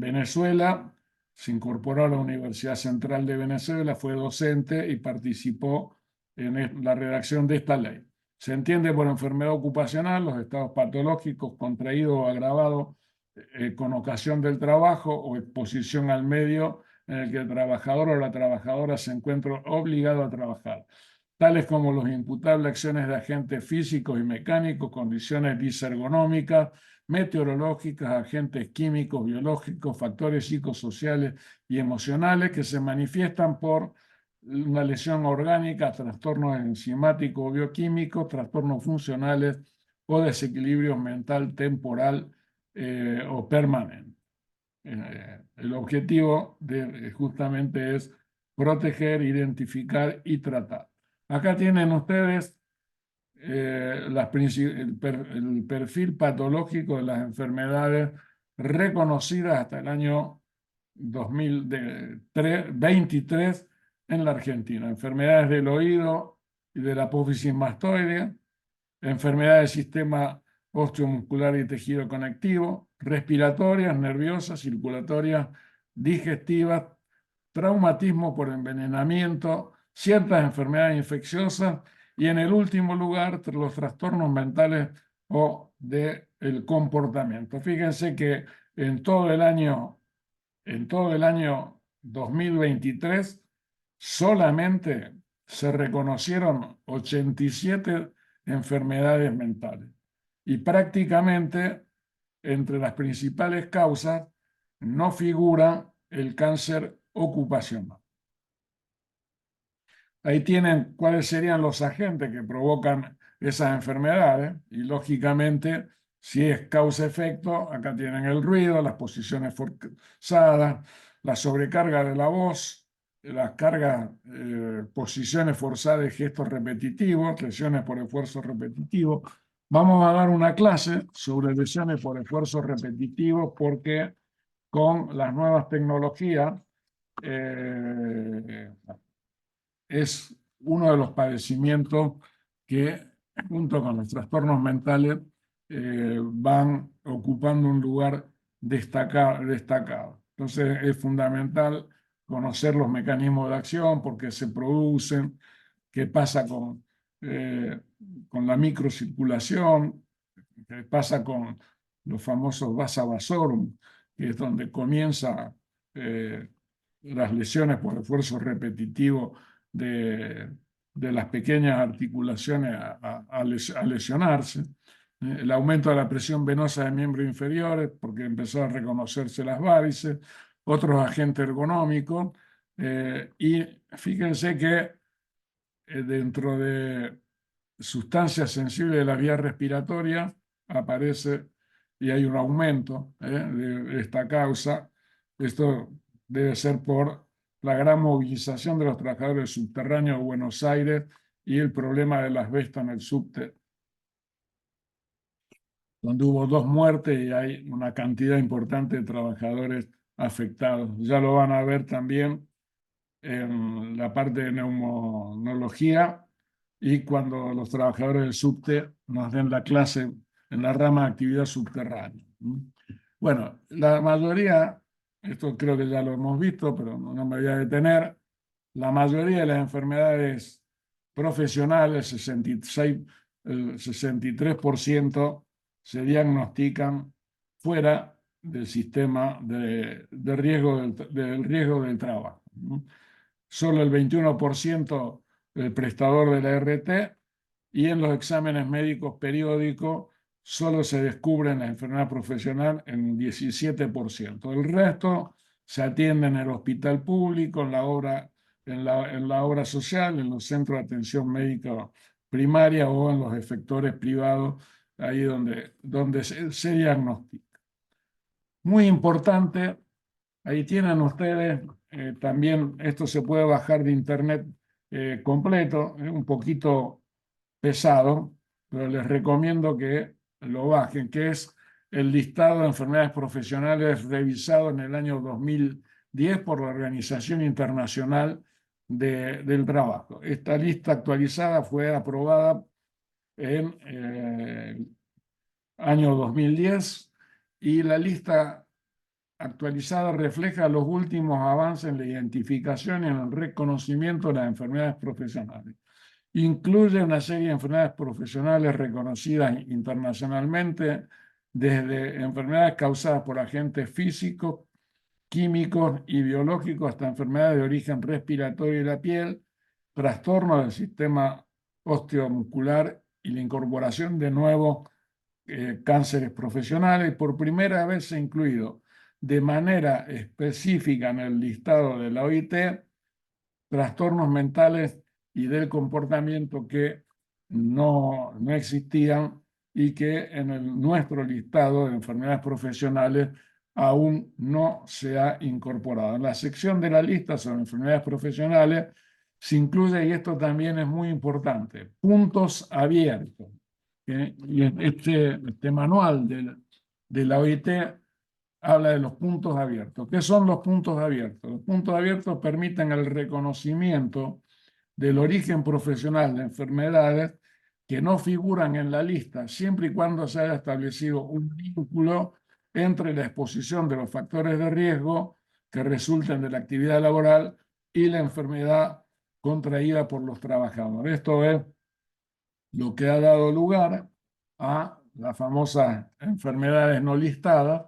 A: Venezuela, se incorporó a la Universidad Central de Venezuela, fue docente y participó en la redacción de esta ley. Se entiende por enfermedad ocupacional los estados patológicos contraídos o agravados con ocasión del trabajo o exposición al medio en el que el trabajador o la trabajadora se encuentra obligado a trabajar, tales como los imputables acciones de agentes físicos y mecánicos, condiciones disergonómicas, meteorológicas, agentes químicos, biológicos, factores psicosociales y emocionales que se manifiestan por una lesión orgánica, trastornos enzimáticos o bioquímicos, trastornos funcionales o desequilibrio mental temporal o permanente. El objetivo justamente es proteger, identificar y tratar. Acá tienen ustedes el perfil patológico de las enfermedades reconocidas hasta el año 2023 en la Argentina. Enfermedades del oído y de la apófisis mastoidea, enfermedades del sistema osteomuscular y tejido conectivo, respiratorias, nerviosas, circulatorias, digestivas, traumatismo por envenenamiento, ciertas enfermedades infecciosas y en el último lugar los trastornos mentales o del comportamiento. Fíjense que en todo el año 2023 solamente se reconocieron 87 enfermedades mentales y prácticamente entre las principales causas no figura el cáncer ocupacional. Ahí tienen cuáles serían los agentes que provocan esas enfermedades y lógicamente si es causa-efecto, acá tienen el ruido, las posiciones forzadas, la sobrecarga de la voz, las cargas, posiciones forzadas de gestos repetitivos, lesiones por esfuerzo repetitivo. Vamos a dar una clase sobre lesiones por esfuerzo repetitivo porque con las nuevas tecnologías es uno de los padecimientos que, junto con los trastornos mentales, van ocupando un lugar destacado. Entonces es fundamental conocer los mecanismos de acción, por qué se producen, qué pasa con la microcirculación, qué pasa con los famosos vasa vasorum, que es donde comienza las lesiones por esfuerzo repetitivo de las pequeñas articulaciones a lesionarse. El aumento de la presión venosa de miembros inferiores, porque empezó a reconocerse las varices, otros agentes ergonómicos, y fíjense que dentro de sustancias sensibles de la vía respiratoria aparece y hay un aumento de esta causa. Esto debe ser por la gran movilización de los trabajadores subterráneos de Buenos Aires y el problema del asbesto en el subte, donde hubo 2 muertes y hay una cantidad importante de trabajadores afectados. Ya lo van a ver también en la parte de neumonología y cuando los trabajadores del subte nos den la clase en la rama de actividad subterránea. Bueno, la mayoría, esto creo que ya lo hemos visto, pero no me voy a detener, la mayoría de las enfermedades profesionales, el 63% se diagnostican fuera del sistema de riesgo del riesgo del trabajo. Solo el 21% del prestador de la RT, y en los exámenes médicos periódicos solo se descubre la enfermedad profesional en un 17%. El resto se atiende en el hospital público, en la obra social, en los centros de atención médica primaria o en los efectores privados, ahí donde se diagnostica. Muy importante, ahí tienen ustedes, también esto se puede bajar de internet completo, un poquito pesado, pero les recomiendo que lo bajen, que es el listado de enfermedades profesionales revisado en el año 2010 por la Organización Internacional del Trabajo. Esta lista actualizada fue aprobada en el año 2010 y la lista actualizada refleja los últimos avances en la identificación y en el reconocimiento de las enfermedades profesionales. Incluye una serie de enfermedades profesionales reconocidas internacionalmente, desde enfermedades causadas por agentes físicos, químicos y biológicos hasta enfermedades de origen respiratorio de la piel, trastornos del sistema osteomuscular y la incorporación de nuevos cánceres profesionales. Por primera vez se ha incluido de manera específica en el listado de la OIT trastornos mentales y del comportamiento que no existían y que en nuestro listado de enfermedades profesionales aún no se ha incorporado. En la sección de la lista sobre enfermedades profesionales se incluye, y esto también es muy importante, puntos abiertos. Y este manual de la OIT habla de los puntos abiertos. ¿Qué son los puntos abiertos? Los puntos abiertos permiten el reconocimiento del origen profesional de enfermedades que no figuran en la lista, siempre y cuando se haya establecido un vínculo entre la exposición de los factores de riesgo que resulten de la actividad laboral y la enfermedad contraída por los trabajadores. Esto es lo que ha dado lugar a las famosas enfermedades no listadas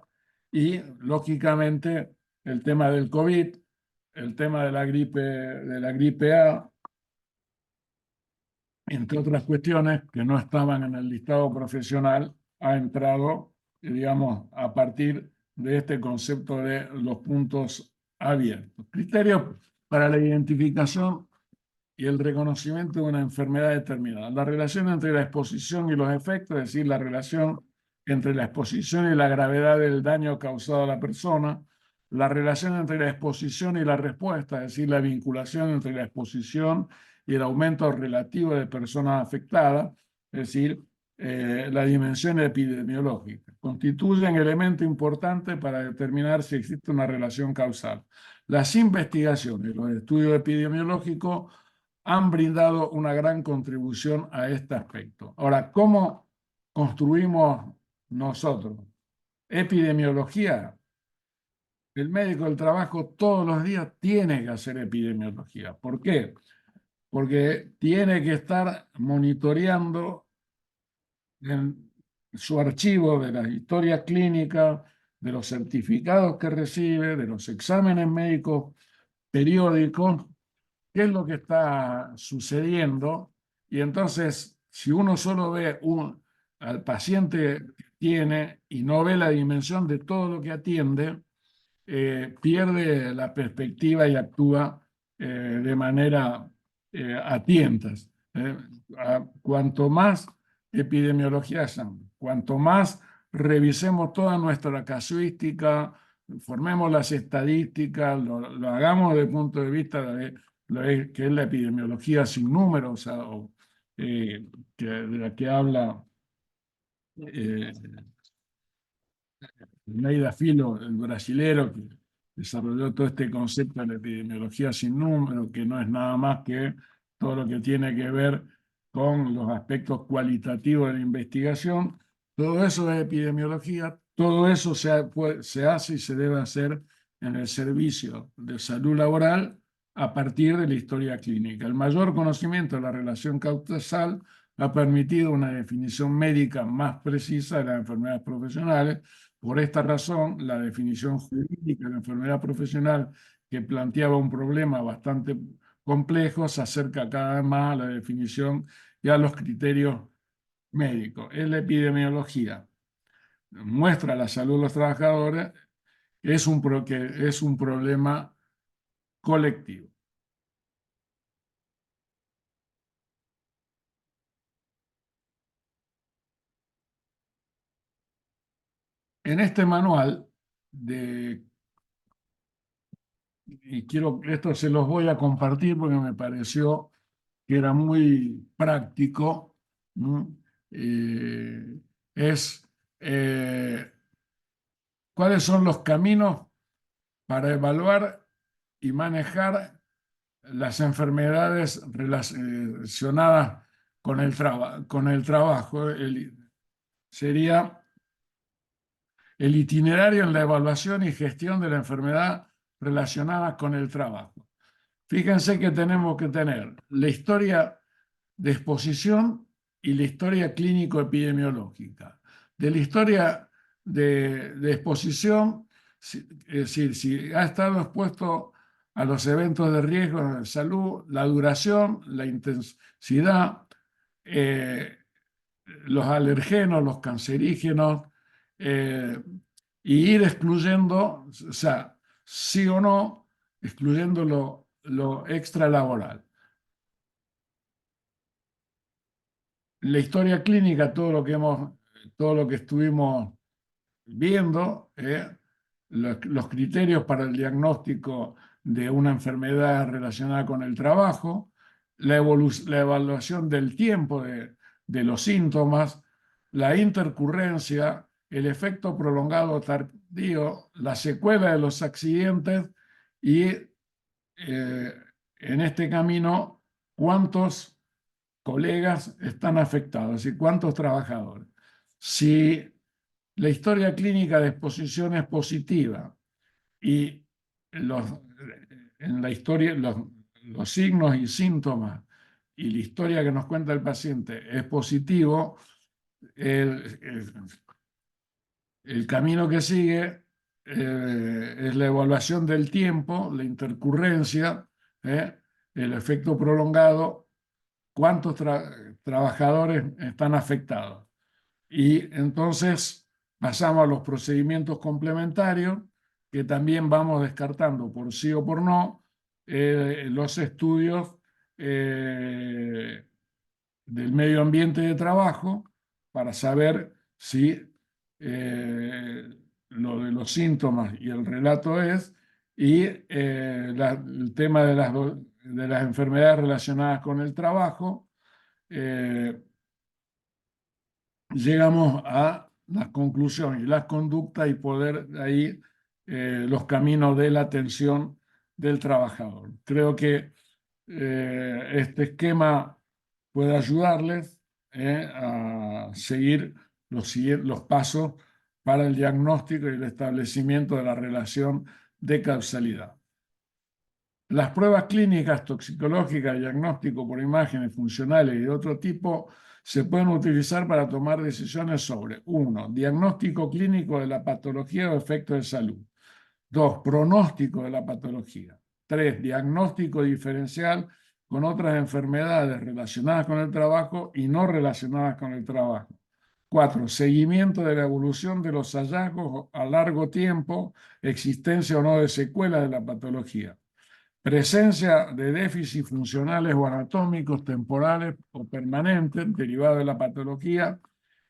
A: y, lógicamente, el tema del COVID, el tema de la gripe A, entre otras cuestiones que no estaban en el listado profesional, ha entrado, digamos, a partir de este concepto de los puntos abiertos. Criterios para la identificación y el reconocimiento de una enfermedad determinada. La relación entre la exposición y los efectos, es decir, la relación entre la exposición y la gravedad del daño causado a la persona, la relación entre la exposición y la respuesta, es decir, la vinculación entre la exposición y el aumento relativo de personas afectadas, es decir, la dimensión epidemiológica, constituyen elemento importante para determinar si existe una relación causal. Las investigaciones, los estudios epidemiológicos han brindado una gran contribución a este aspecto. Ahora, ¿cómo construimos nosotros? Epidemiología. El médico del trabajo todos los días tiene que hacer epidemiología. ¿Por qué? Porque tiene que estar monitoreando en su archivo de las historias clínicas, de los certificados que recibe, de los exámenes médicos periódicos, qué es lo que está sucediendo. Y entonces, si uno solo ve al paciente que tiene y no ve la dimensión de todo lo que atiende, pierde la perspectiva y actúa de manera a tientas. Cuanto más epidemiología hacemos, cuanto más revisemos toda nuestra casuística, formemos las estadísticas, lo hagamos desde el punto de vista de que es la epidemiología sin números, de la que habla Neida Filo, el brasilero, que desarrolló todo este concepto de la epidemiología sin número, que no es nada más que todo lo que tiene que ver con los aspectos cualitativos de la investigación. Todo eso es epidemiología, todo eso se hace y se debe hacer en el servicio de salud laboral a partir de la historia clínica. El mayor conocimiento de la relación causal ha permitido una definición médica más precisa de las enfermedades profesionales. Por esta razón, la definición jurídica de la enfermedad profesional, que planteaba un problema bastante complejo, se acerca cada vez más a la definición y a los criterios médicos. Es la epidemiología. Muestra la salud de los trabajadores, que es un problema colectivo. En este manual, y quiero, esto se los voy a compartir porque me pareció que era muy práctico, ¿no? Eh, es eh, cuáles son los caminos para evaluar y manejar las enfermedades relacionadas con el trabajo. Sería el itinerario en la evaluación y gestión de la enfermedad relacionada con el trabajo. Fíjense que tenemos que tener la historia de exposición y la historia clínico-epidemiológica. De la historia de exposición, es decir, si ha estado expuesto a los eventos de riesgo de salud, la duración, la intensidad, eh, los alergenos, los cancerígenos, y ir excluyendo, o sea, sí o no, excluyendo lo extralaboral. La historia clínica, todo lo que estuvimos viendo, los criterios para el diagnóstico de una enfermedad relacionada con el trabajo, la evaluación del tiempo de los síntomas, la intercurrencia, el efecto prolongado tardío, la secuela de los accidentes y en este camino, cuántos colegas están afectados y cuántos trabajadores. Si la historia clínica de exposición es positiva y los, en la historia los signos y síntomas y la historia que nos cuenta el paciente es positivo, el, el camino que sigue es la evaluación del tiempo, la intercurrencia, el efecto prolongado, cuántos trabajadores están afectados. Y entonces pasamos a los procedimientos complementarios, que también vamos descartando por sí o por no los estudios del medio ambiente de trabajo para saber si lo de los síntomas y el relato es, y el tema de las enfermedades relacionadas con el trabajo. Llegamos a las conclusiones y las conductas y poder ahí los caminos de la atención del trabajador. Creo que este esquema puede ayudarles a seguir los pasos para el diagnóstico y el establecimiento de la relación de causalidad. Las pruebas clínicas, toxicológicas, diagnóstico por imágenes funcionales y de otro tipo se pueden utilizar para tomar decisiones sobre 1. Diagnóstico clínico de la patología o efectos de salud. 2. Pronóstico de la patología. 3. Diagnóstico diferencial con otras enfermedades relacionadas con el trabajo y no relacionadas con el trabajo. 4. Seguimiento de la evolución de los hallazgos a largo tiempo, existencia o no de secuelas de la patología. Presencia de déficits funcionales o anatómicos temporales o permanentes derivados de la patología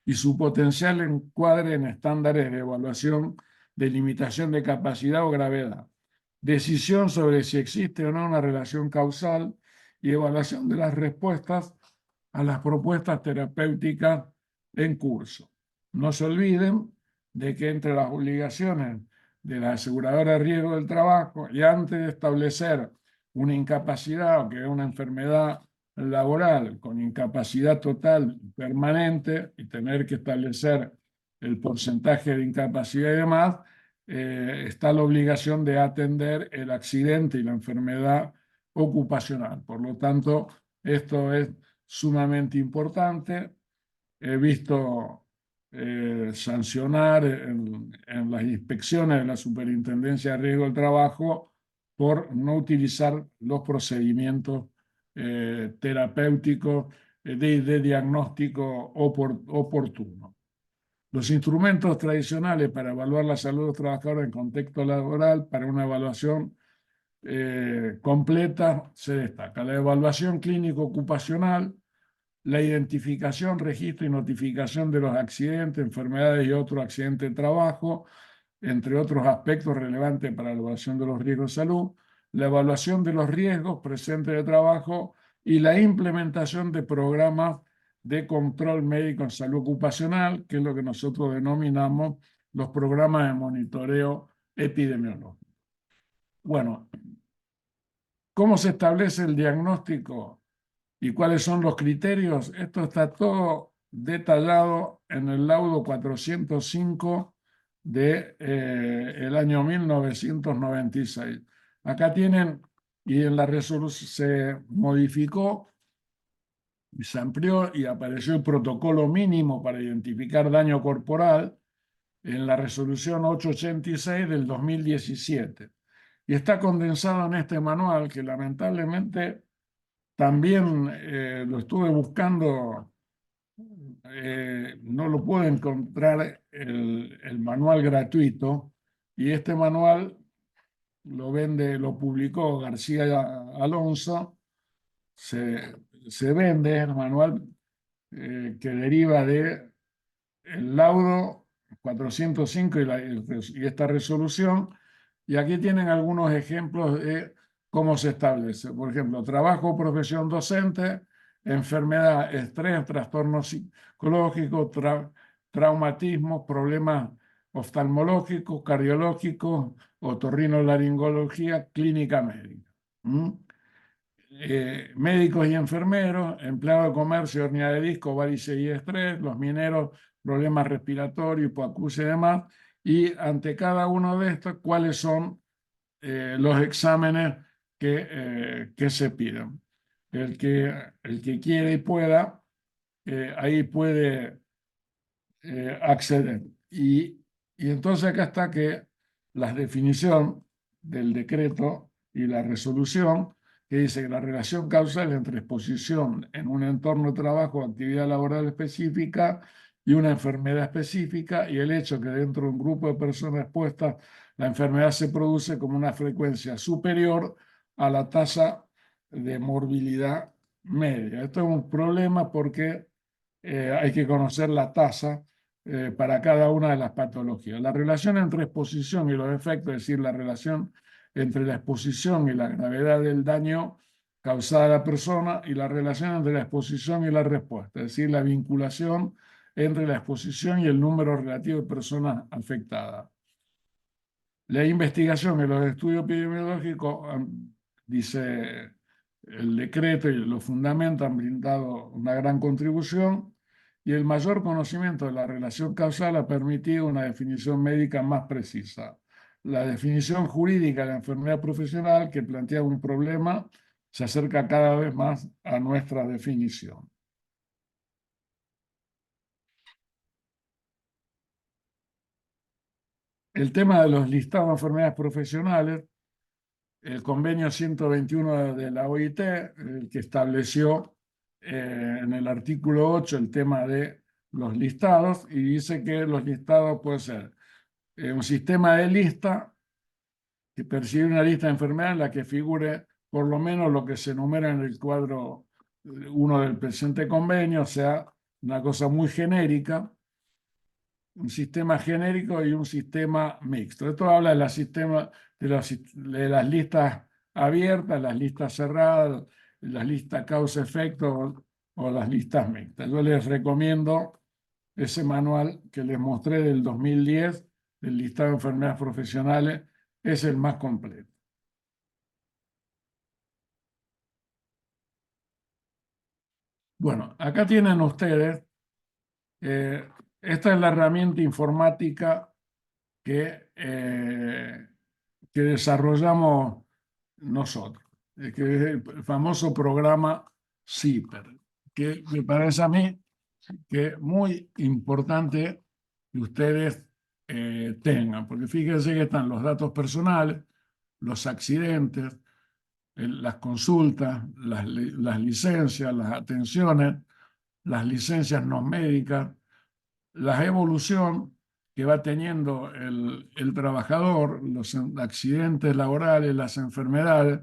A: y su potencial encuadre en estándares de evaluación de limitación de capacidad o gravedad. Decisión sobre si existe o no una relación causal y evaluación de las respuestas a las propuestas terapéuticas en curso. No se olviden de que entre las obligaciones de la aseguradora de riesgo del trabajo y antes de establecer una incapacidad o que es una enfermedad laboral con incapacidad total permanente y tener que establecer el porcentaje de incapacidad y demás, está la obligación de atender el accidente y la enfermedad ocupacional. Por lo tanto, esto es sumamente importante. He visto sancionar en las inspecciones de la Superintendencia de Riesgo del Trabajo por no utilizar los procedimientos terapéuticos de diagnóstico oportuno. Los instrumentos tradicionales para evaluar la salud de los trabajadores en contexto laboral para una evaluación completa se destaca la evaluación clínico ocupacional, la identificación, registro y notificación de los accidentes, enfermedades y otros accidentes de trabajo, entre otros aspectos relevantes para la evaluación de los riesgos de salud, la evaluación de los riesgos presentes de trabajo y la implementación de programas de control médico en salud ocupacional, que es lo que nosotros denominamos los programas de monitoreo epidemiológico. Bueno, ¿cómo se establece el diagnóstico y cuáles son los criterios? Esto está todo detallado en el laudo 405 de el año 1996. Acá tienen, y en la resolución se modificó y se amplió y apareció el protocolo mínimo para identificar daño corporal en la resolución 886 del 2017. Y está condensado en este manual que lamentablemente también lo estuve buscando, no lo puedo encontrar el manual gratuito, y este manual lo publicó García Alonso, se vende el manual que deriva de el laudo 405 y esta resolución, y aquí tienen algunos ejemplos de cómo se establece. Por ejemplo, trabajo o profesión docente, enfermedad, estrés, trastornos psicológicos, traumatismos, problemas oftalmológicos, cardiológicos, otorrinolaringología, clínica médica. Médicos y enfermeros, empleados de comercio, hernia de disco, varices y estrés, los mineros, problemas respiratorios, hipoacusia y demás, y ante cada uno de estos, cuáles son los exámenes que se piden. El que quiere y pueda, ahí puede acceder. Y entonces acá está que la definición del decreto y la resolución, que dice que la relación causal entre exposición en un entorno de trabajo o actividad laboral específica y una enfermedad específica, y el hecho que dentro de un grupo de personas expuestas la enfermedad se produce con una frecuencia superior a la tasa de morbilidad media. Esto es un problema porque hay que conocer la tasa para cada una de las patologías. La relación entre exposición y los efectos, es decir, la relación entre la exposición y la gravedad del daño causado a la persona, y la relación entre la exposición y la respuesta, es decir, la vinculación entre la exposición y el número relativo de personas afectadas. La investigación y los estudios epidemiológicos, dice el decreto y los fundamentos, han brindado una gran contribución, y el mayor conocimiento de la relación causal ha permitido una definición médica más precisa. La definición jurídica de la enfermedad profesional, que plantea un problema, se acerca cada vez más a nuestra definición. El tema de los listados de enfermedades profesionales, el convenio 121 de la OIT, el que estableció en el artículo 8 el tema de los listados, y dice que los listados pueden ser un sistema de lista que percibe una lista de enfermedades en la que figure por lo menos lo que se enumera en el cuadro 1 del presente convenio, o sea, una cosa muy genérica, un sistema genérico y un sistema mixto. Esto habla de, de las listas abiertas, las listas cerradas, las listas causa-efecto o las listas mixtas. Yo les recomiendo ese manual que les mostré del 2010, del listado de enfermedades profesionales, es el más completo. Bueno, acá tienen ustedes, esta es la herramienta informática que desarrollamos nosotros. que es el famoso programa CIPER, que me parece a mí que es muy importante que ustedes tengan, porque fíjense que están los datos personales, los accidentes, las consultas, las licencias, las atenciones, las licencias no médicas, la evolución que va teniendo el trabajador, los accidentes laborales, las enfermedades,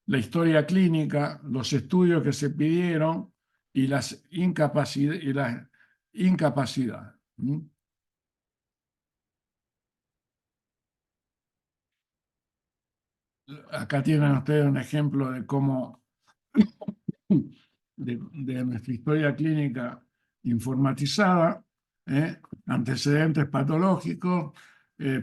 A: la historia clínica, los estudios que se pidieron y las incapacidades. Acá tienen ustedes un ejemplo de cómo de nuestra historia clínica informatizada, antecedentes patológicos,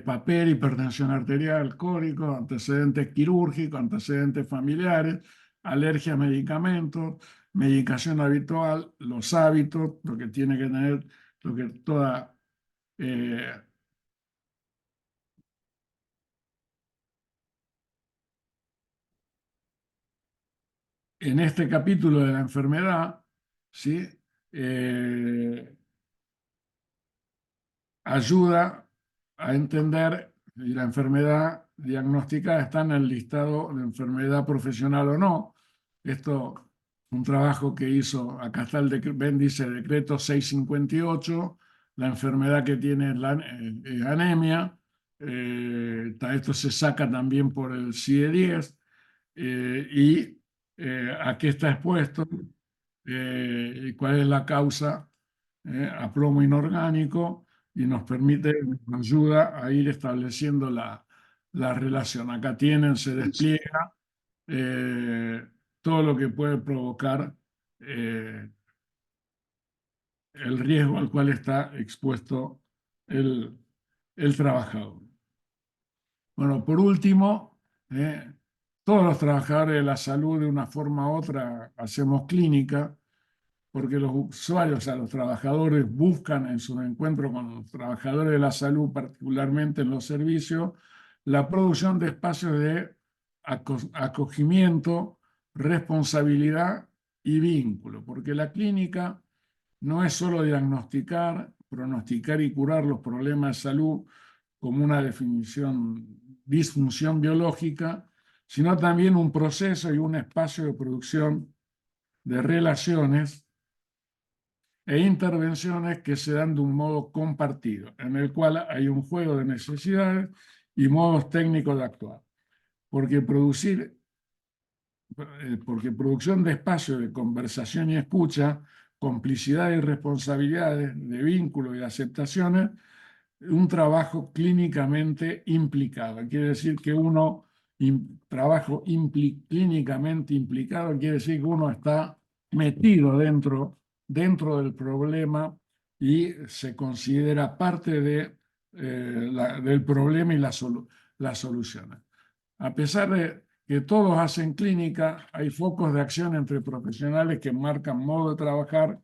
A: papel, hipertensión arterial, alcohólico, antecedentes quirúrgicos, antecedentes familiares, alergia a medicamentos, medicación habitual, los hábitos, lo que tiene que tener, lo que toda... eh, en este capítulo de la enfermedad, ¿sí? Eh, ayuda a entender si la enfermedad diagnosticada está en el listado de enfermedad profesional o no. Esto es un trabajo que hizo, acá está ven, dice decreto 658, la enfermedad que tiene es anemia. Esto se saca también por el CIE-10 y a qué está expuesto y cuál es la causa a plomo inorgánico y nos permite, nos ayuda a ir estableciendo la relación. Acá tienen, se despliega eh, todo lo que puede provocar eh, el riesgo al cual está expuesto el, el trabajador. Bueno, por último, todos los trabajadores de la salud de una forma u otra hacemos clínica porque los usuarios, o sea, los trabajadores buscan en su encuentro con los trabajadores de la salud, particularmente en los servicios, la producción de espacios de acogimiento, responsabilidad y vínculo, porque la clínica no es solo diagnosticar, pronosticar y curar los problemas de salud como una disfunción biológica, sino también un proceso y un espacio de producción de relaciones e intervenciones que se dan de un modo compartido, en el cual hay un juego de necesidades y modos técnicos de actuar. Porque porque producción de espacio de conversación y escucha, complicidad y responsabilidades, de vínculo y aceptaciones, un trabajo clínicamente implicado. Quiere decir que trabajo clínicamente implicado, quiere decir que uno está metido dentro del problema y se considera parte del problema y las soluciones. A pesar de que todos hacen clínica, hay focos de acción entre profesionales que marcan modo de trabajar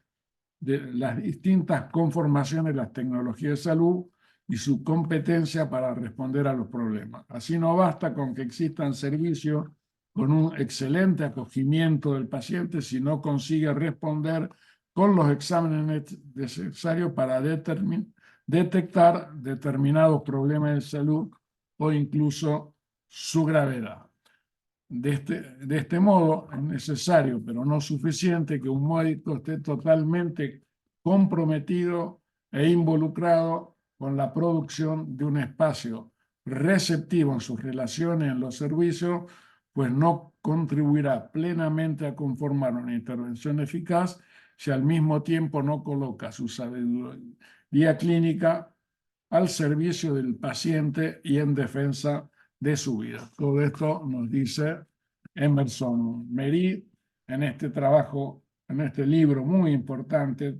A: de las distintas conformaciones de las tecnologías de salud y su competencia para responder a los problemas. Así no basta con que existan servicios con un excelente acogimiento del paciente si no consigue responder con los exámenes necesarios para detectar determinados problemas de salud o incluso su gravedad. De este modo, es necesario, pero no suficiente, que un médico esté totalmente comprometido e involucrado con la producción de un espacio receptivo en sus relaciones, en los servicios, pues no contribuirá plenamente a conformar una intervención eficaz si al mismo tiempo no coloca su sabiduría clínica al servicio del paciente y en defensa de su vida. Todo esto nos dice Emerson Mery en este trabajo, en este libro muy importante,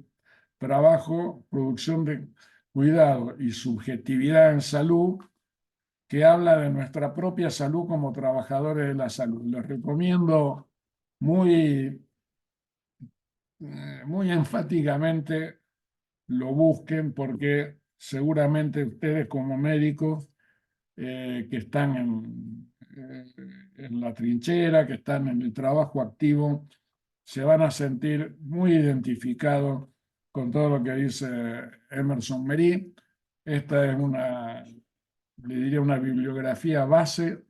A: Trabajo, Producción de Cuidado y Subjetividad en Salud, que habla de nuestra propia salud como trabajadores de la salud. Les recomiendo muy, muy enfáticamente lo busquen porque seguramente ustedes como médicos que están en la trinchera, que están en el trabajo activo, se van a sentir muy identificados con todo lo que dice Emerson Merí. Esta es le diría, una bibliografía base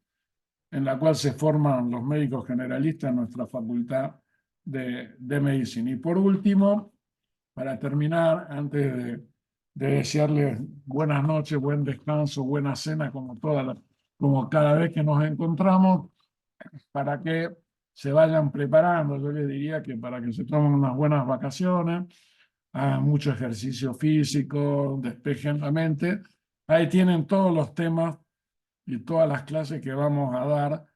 A: en la cual se forman los médicos generalistas en nuestra facultad de medicina. Y por último, para terminar, antes de desearles buenas noches, buen descanso, buena cena, como cada vez que nos encontramos, para que se vayan preparando. Yo les diría que para que se tomen unas buenas vacaciones, hagan mucho ejercicio físico, despejen la mente. Ahí tienen todos los temas y todas las clases que vamos a dar.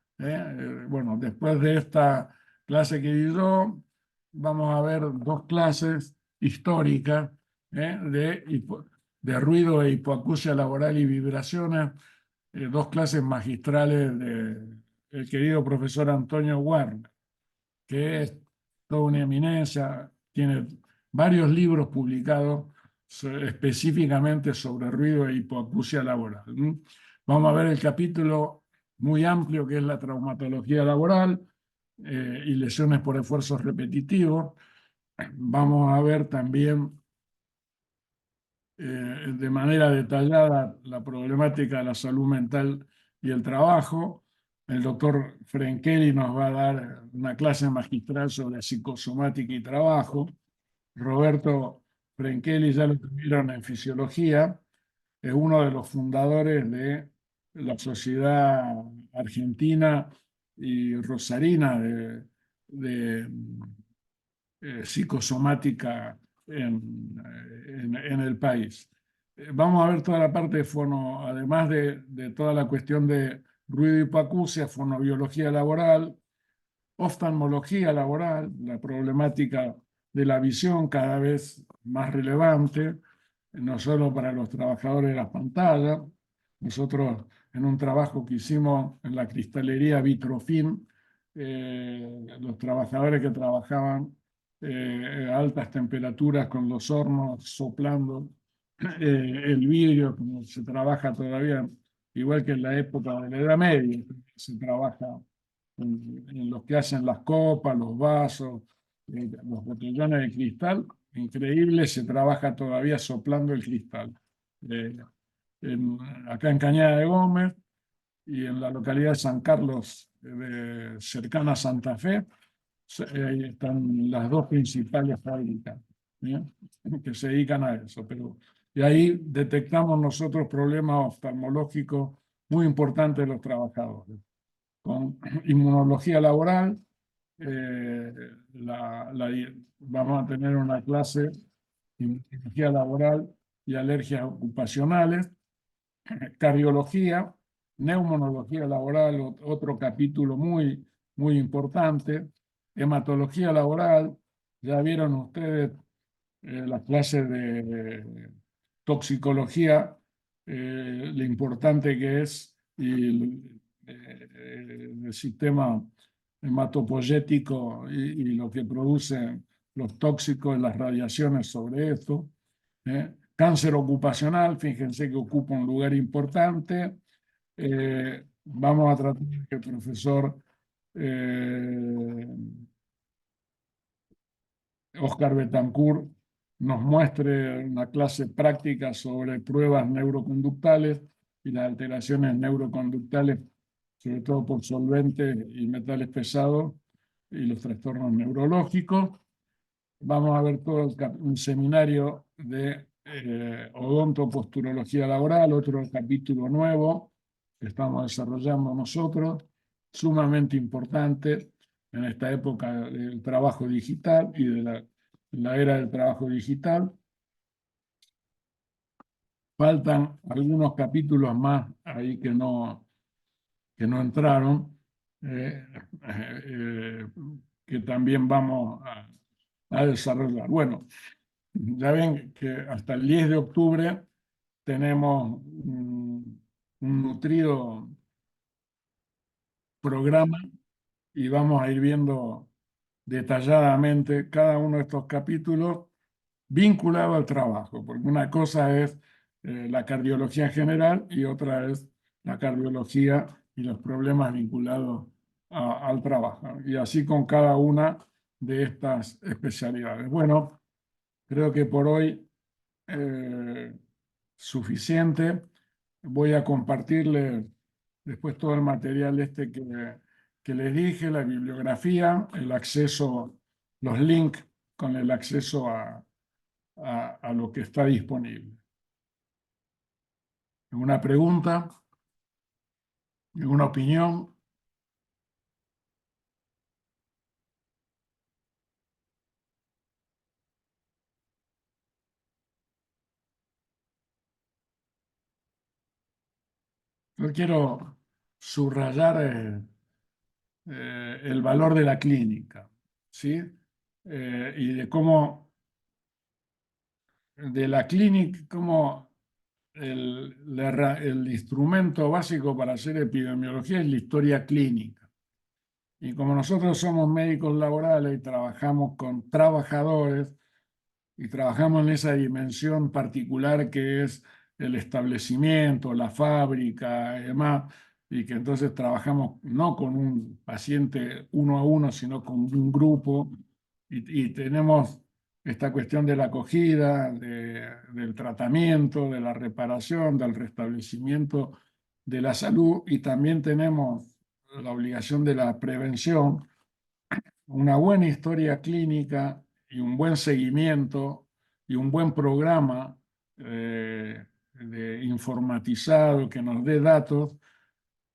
A: Bueno, después de esta clase que di yo, vamos a ver dos clases históricas de ruido e hipoacusia laboral y vibraciones, dos clases magistrales del querido profesor Antonio Werner, que es toda una eminencia, tiene varios libros publicados específicamente sobre ruido e hipoacusia laboral. Vamos a ver el capítulo muy amplio que es la traumatología laboral y lesiones por esfuerzos repetitivos. Vamos a ver también de manera detallada la problemática de la salud mental y el trabajo. El doctor Frenkeli nos va a dar una clase magistral sobre psicosomática y trabajo. Roberto Frenkeli ya lo tuvieron en fisiología, es uno de los fundadores de la Sociedad Argentina y Rosarina de psicosomática en el país. Vamos a ver toda la parte de fono, además de toda la cuestión de ruido y hipoacusia, fonobiología laboral, oftalmología laboral, la problemática de la visión cada vez más relevante, no solo para los trabajadores de las pantallas. Nosotros, en un trabajo que hicimos en la cristalería Vitrofin, los trabajadores que trabajaban a altas temperaturas con los hornos soplando el vidrio, como se trabaja todavía, igual que en la época de la Edad Media, se trabaja en los que hacen las copas, los vasos, los botellones de cristal. Increíble, se trabaja todavía soplando el cristal. Eh, Acá en Cañada de Gómez y en la localidad de San Carlos, cercana a Santa Fe, están las dos principales fábricas, ¿bien? Que se dedican a eso. Y ahí detectamos nosotros problemas oftalmológicos muy importantes de los trabajadores. Con inmunología laboral, eh, vamos a tener una clase de inmunología laboral y alergias ocupacionales, cardiología, neumonología laboral, otro capítulo muy importante, hematología laboral, ya vieron ustedes las clases de toxicología, lo importante que es el sistema hematopoyético y lo que producen los tóxicos, las radiaciones sobre esto. Cáncer ocupacional, fíjense que ocupa un lugar importante. Vamos a tratar que el profesor Oscar Betancourt nos muestre una clase práctica sobre pruebas neuroconductales y las alteraciones neuroconductales, sobre todo por solventes y metales pesados y los trastornos neurológicos. Vamos a ver todo un seminario de odontoposturología laboral, otro capítulo nuevo que estamos desarrollando nosotros, sumamente importante en esta época del trabajo digital y de la era del trabajo digital. Faltan algunos capítulos más ahí que no entraron, que también vamos a desarrollar. Bueno, ya ven que hasta el 10 de octubre tenemos un nutrido programa y vamos a ir viendo detalladamente cada uno de estos capítulos vinculado al trabajo, porque una cosa es la cardiología en general y otra es la cardiología y los problemas vinculados al trabajo. Y así con cada una de estas especialidades. Bueno, creo que por hoy suficiente. Voy a compartirle después todo el material este que les dije, la bibliografía, el acceso, los links con el acceso a lo que está disponible. ¿Alguna pregunta? ¿Alguna opinión? Yo quiero subrayar el valor de la clínica, ¿sí? Y de cómo, de la clínica, cómo el instrumento básico para hacer epidemiología es la historia clínica. Y como nosotros somos médicos laborales y trabajamos con trabajadores y trabajamos en esa dimensión particular que es el establecimiento, la fábrica y demás, y que entonces trabajamos no con un paciente uno a uno, sino con un grupo, y tenemos esta cuestión de la acogida, del tratamiento, de la reparación, del restablecimiento de la salud, y también tenemos la obligación de la prevención. Una buena historia clínica y un buen seguimiento y un buen programa informatizado que nos dé datos.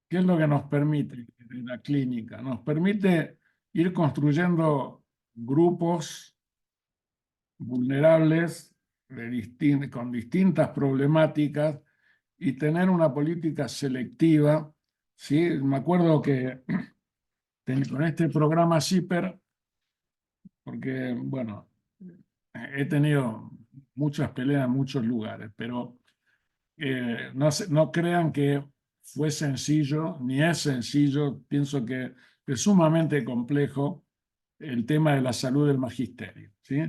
A: ¿Qué es lo que nos permite la clínica? Nos permite ir construyendo grupos vulnerables con distintas problemáticas y tener una política selectiva. ¿Sí? Me acuerdo que con este programa CIPER, porque, bueno, he tenido muchas peleas en muchos lugares, pero no crean que fue sencillo, ni es sencillo. Pienso que es sumamente complejo el tema de la salud del magisterio, ¿sí?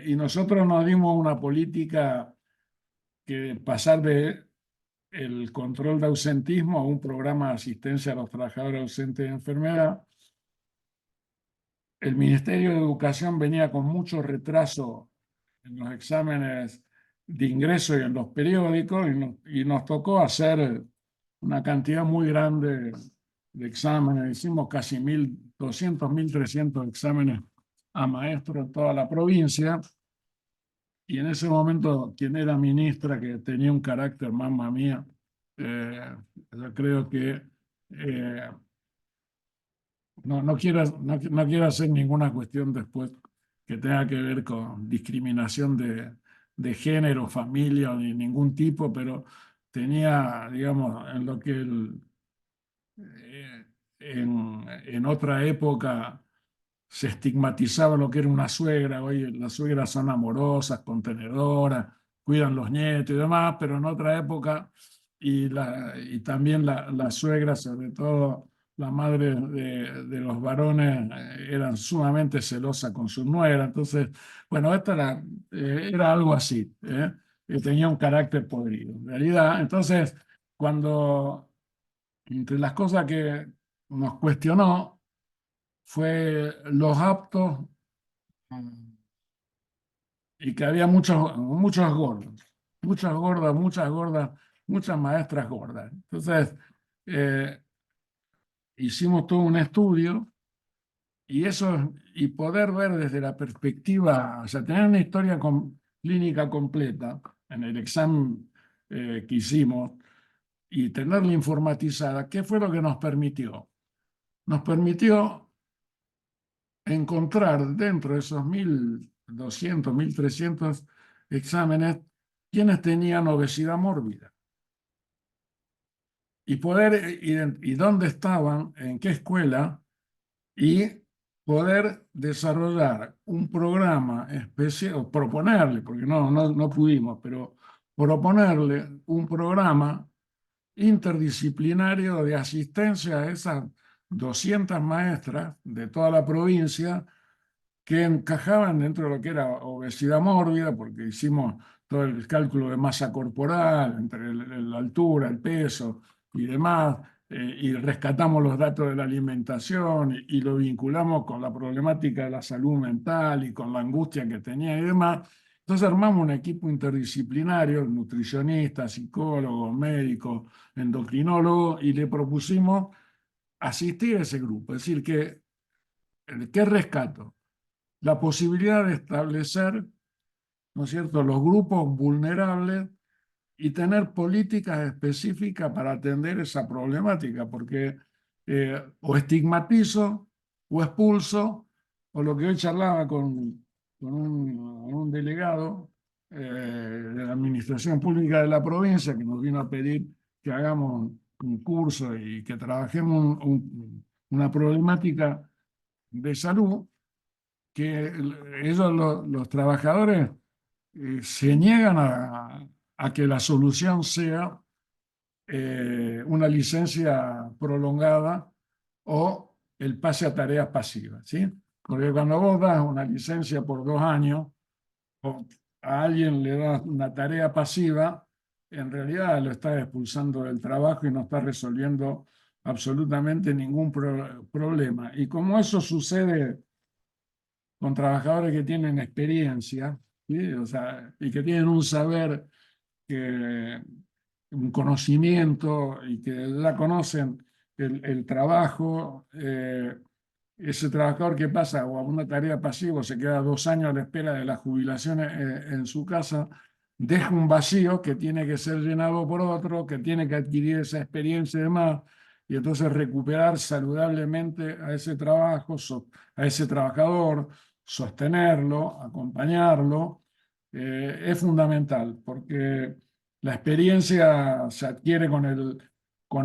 A: Y nosotros nos dimos una política que pasar de el control de ausentismo a un programa de asistencia a los trabajadores ausentes de enfermedad. El Ministerio de Educación venía con mucho retraso en los exámenes de ingreso y en los periódicos, y nos tocó hacer una cantidad muy grande de exámenes. Hicimos casi 1.200, 1.300 exámenes a maestros en toda la provincia, y en ese momento quien era ministra, que tenía un carácter mamma mía, yo creo que no quiero hacer ninguna cuestión después que tenga que ver con discriminación de género, familia o de ningún tipo, pero tenía, digamos, en lo que en otra época se estigmatizaba lo que era una suegra. Hoy las suegras son amorosas, contenedoras, cuidan los nietos y demás, pero en otra época, y también las suegras, sobre todo la madre de los varones, eran sumamente celosas con su nuera. Entonces, bueno, esto era algo así, que tenía un carácter podrido. En realidad, entonces, cuando entre las cosas que nos cuestionó fue los aptos, y que había muchos gordos, muchas gordas, muchas maestras gordas. Entonces, eh, hicimos todo un estudio, y poder ver desde la perspectiva, o sea, tener una historia clínica completa en el examen que hicimos y tenerla informatizada. ¿Qué fue lo que nos permitió? Nos permitió encontrar dentro de esos 1.200, 1.300 exámenes quienes tenían obesidad mórbida, y poder y dónde estaban, en qué escuela, y poder desarrollar un programa especial, o proponerle, porque no pudimos, pero proponerle un programa interdisciplinario de asistencia a esas 200 maestras de toda la provincia que encajaban dentro de lo que era obesidad mórbida, porque hicimos todo el cálculo de masa corporal, entre la altura, el peso y demás, y rescatamos los datos de la alimentación y lo vinculamos con la problemática de la salud mental y con la angustia que tenía y demás. Entonces armamos un equipo interdisciplinario, nutricionistas, psicólogos, médicos, endocrinólogos, y le propusimos asistir a ese grupo. Es decir, ¿qué rescato? La posibilidad de establecer, ¿no es cierto?, los grupos vulnerables y tener políticas específicas para atender esa problemática, porque o estigmatizo o expulso, o lo que hoy charlaba con un delegado de la Administración Pública de la provincia que nos vino a pedir que hagamos un curso y que trabajemos una problemática de salud, que ellos, los trabajadores, se niegan a que la solución sea una licencia prolongada o el pase a tareas pasivas, ¿sí? Porque cuando vos das una licencia por 2 años o a alguien le das una tarea pasiva, en realidad lo estás expulsando del trabajo y no estás resolviendo absolutamente ningún problema. Y como eso sucede con trabajadores que tienen experiencia, ¿sí? O sea, y que tienen un saber, un conocimiento y que ya conocen el trabajo, ese trabajador que pasa o a una tarea pasiva se queda 2 años a la espera de la jubilación en su casa, deja un vacío que tiene que ser llenado por otro, que tiene que adquirir esa experiencia y demás, y entonces recuperar saludablemente a ese trabajo, a ese trabajador, sostenerlo, acompañarlo, es fundamental, porque la experiencia se adquiere con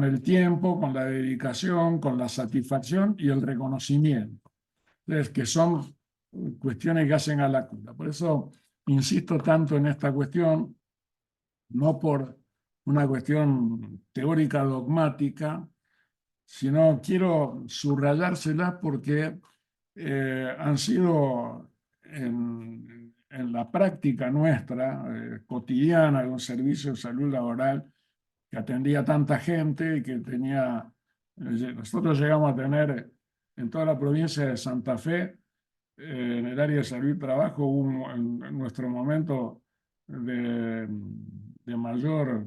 A: el tiempo, con la dedicación, con la satisfacción y el reconocimiento. Entonces, que son cuestiones que hacen a la cura. Por eso insisto tanto en esta cuestión, no por una cuestión teórica dogmática, sino quiero subrayárselas porque han sido en la práctica nuestra cotidiana de un servicio de salud laboral que atendía a tanta gente y que tenía, nosotros llegamos a tener en toda la provincia de Santa Fe, en el área de salud y trabajo, en nuestro momento de mayor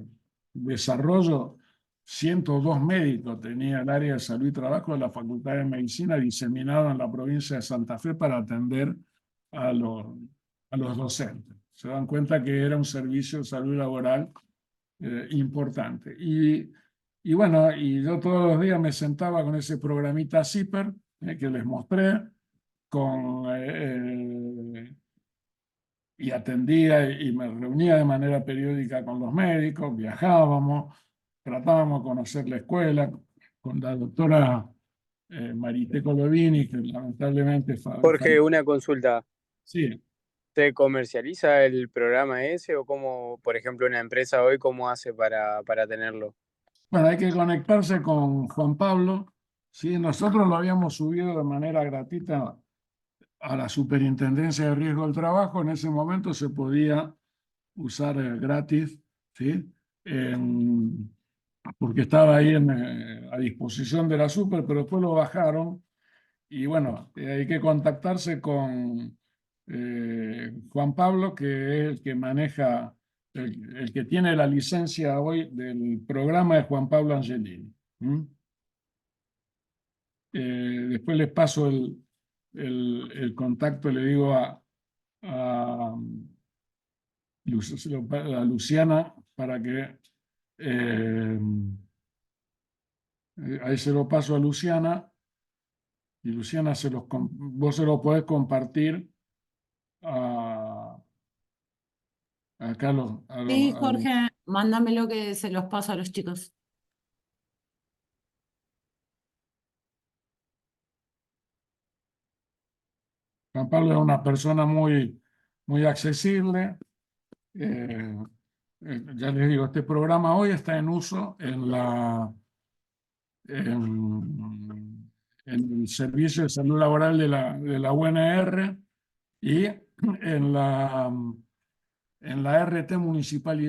A: desarrollo, 102 médicos tenía el área de salud y trabajo de la Facultad de Medicina diseminado en la provincia de Santa Fe para atender a los, a los docentes. Se dan cuenta que era un servicio de salud laboral importante. Y bueno, y yo todos los días me sentaba con ese programita CIPER que les mostré, y atendía y me reunía de manera periódica con los médicos, viajábamos, tratábamos de conocer la escuela con la doctora Marité Colovini, que lamentablemente
B: Jorge, una consulta.
A: sí.
B: ¿Se comercializa el programa ese o cómo, por ejemplo, una empresa hoy, cómo hace para tenerlo?
A: Bueno, hay que conectarse con Juan Pablo. Sí, nosotros lo habíamos subido de manera gratuita a la Superintendencia de Riesgo del Trabajo. En ese momento se podía usar gratis, ¿sí? Porque estaba ahí a disposición de la Super, pero después lo bajaron. Y bueno, hay que contactarse con Juan Pablo, que es el que maneja, el que tiene la licencia hoy del programa de Juan Pablo Angelini. ¿Mm? Después les paso el contacto, le digo a, a Luciana para que ahí se lo paso a Luciana y Luciana vos se lo podés compartir a, acá
C: Sí, Jorge, mándamelo que se los paso a los chicos.
A: Juan Pablo es una persona muy, muy accesible. Ya les digo, este programa hoy está en uso en el Servicio de Salud Laboral de la UNR y en la RT municipal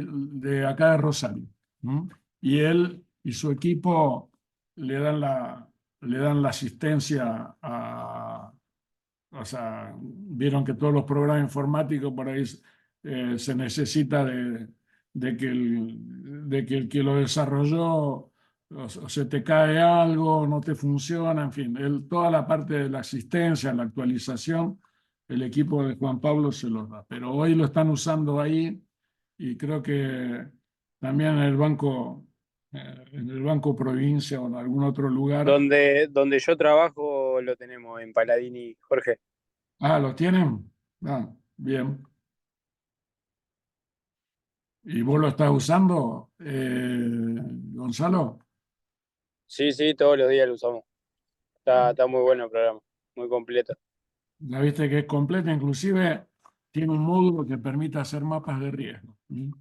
A: de acá de Rosario. ¿Mm? Y él y su equipo le dan la asistencia o sea, vieron que todos los programas informáticos por ahí se necesita de que el que lo desarrolló o se te cae algo, no te funciona, en fin, toda la parte de la asistencia, la actualización, el equipo de Juan Pablo se los da. Pero hoy lo están usando ahí y creo que también en el Banco Provincia o en algún otro lugar.
B: Donde yo trabajo lo tenemos en Paladini, Jorge.
A: Ah, ¿lo tienen? Ah, bien. ¿Y vos lo estás usando, Gonzalo?
B: Sí, sí, todos los días lo usamos. Está muy bueno el programa, muy completo.
A: Ya viste que es completa, inclusive tiene un módulo que permite hacer mapas de riesgo. ¿Mm?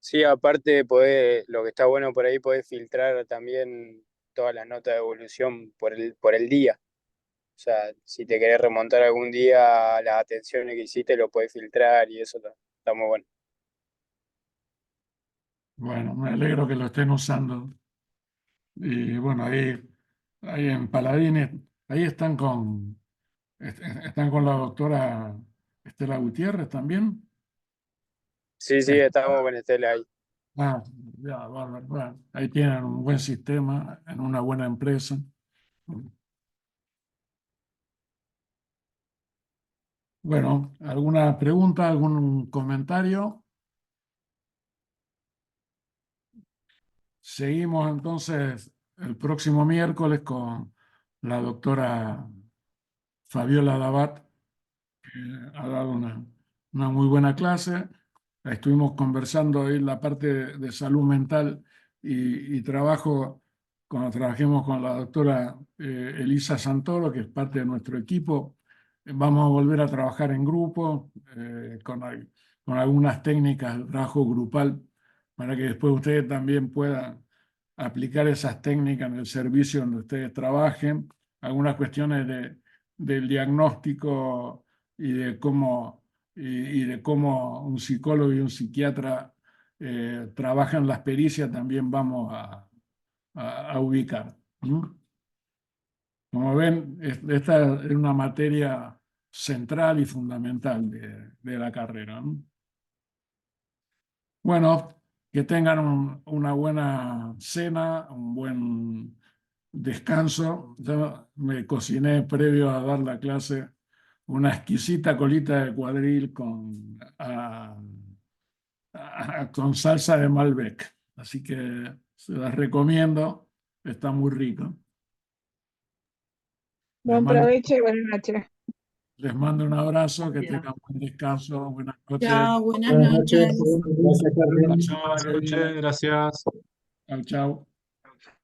B: Sí, aparte lo que está bueno por ahí, podés filtrar también todas las notas de evolución por el día. O sea, si te querés remontar algún día las atenciones que hiciste, lo podés filtrar y eso está muy bueno.
A: Bueno, me alegro que lo estén usando. Y bueno, ahí en Paladines, ahí están con la doctora Estela Gutiérrez también.
B: Sí, sí, estamos con Estela ahí.
A: Ah, ya, bárbaro. Bueno, ahí tienen un buen sistema en una buena empresa. Bueno, ¿alguna pregunta, algún comentario? Seguimos entonces el próximo miércoles con la doctora Fabiola Dabat, que ha dado una muy buena clase. Estuvimos conversando ahí en la parte de salud mental y trabajo, cuando trabajemos con la doctora Elisa Santoro, que es parte de nuestro equipo. Vamos a volver a trabajar en grupo con algunas técnicas de trabajo grupal para que después ustedes también puedan aplicar esas técnicas en el servicio donde ustedes trabajen. Algunas cuestiones del diagnóstico y y de cómo un psicólogo y un psiquiatra trabajan las pericias también vamos a ubicar. ¿Mm? Como ven, esta es una materia central y fundamental de la carrera, ¿no? Bueno, que tengan una buena cena, un buen descanso. Yo me cociné previo a dar la clase una exquisita colita de cuadril con salsa de Malbec. Así que se las recomiendo, está muy rico. Les
D: Buen
A: mando,
D: provecho y buenas noches.
A: les mando un abrazo, que tengan buen descanso, buenas noches.
C: Chao, buenas
E: Buenas noches.
C: noches.
E: Gracias, Jorge.
A: La semana que
F: Buenas noches,
A: viene.
F: gracias.
A: Chau, chau.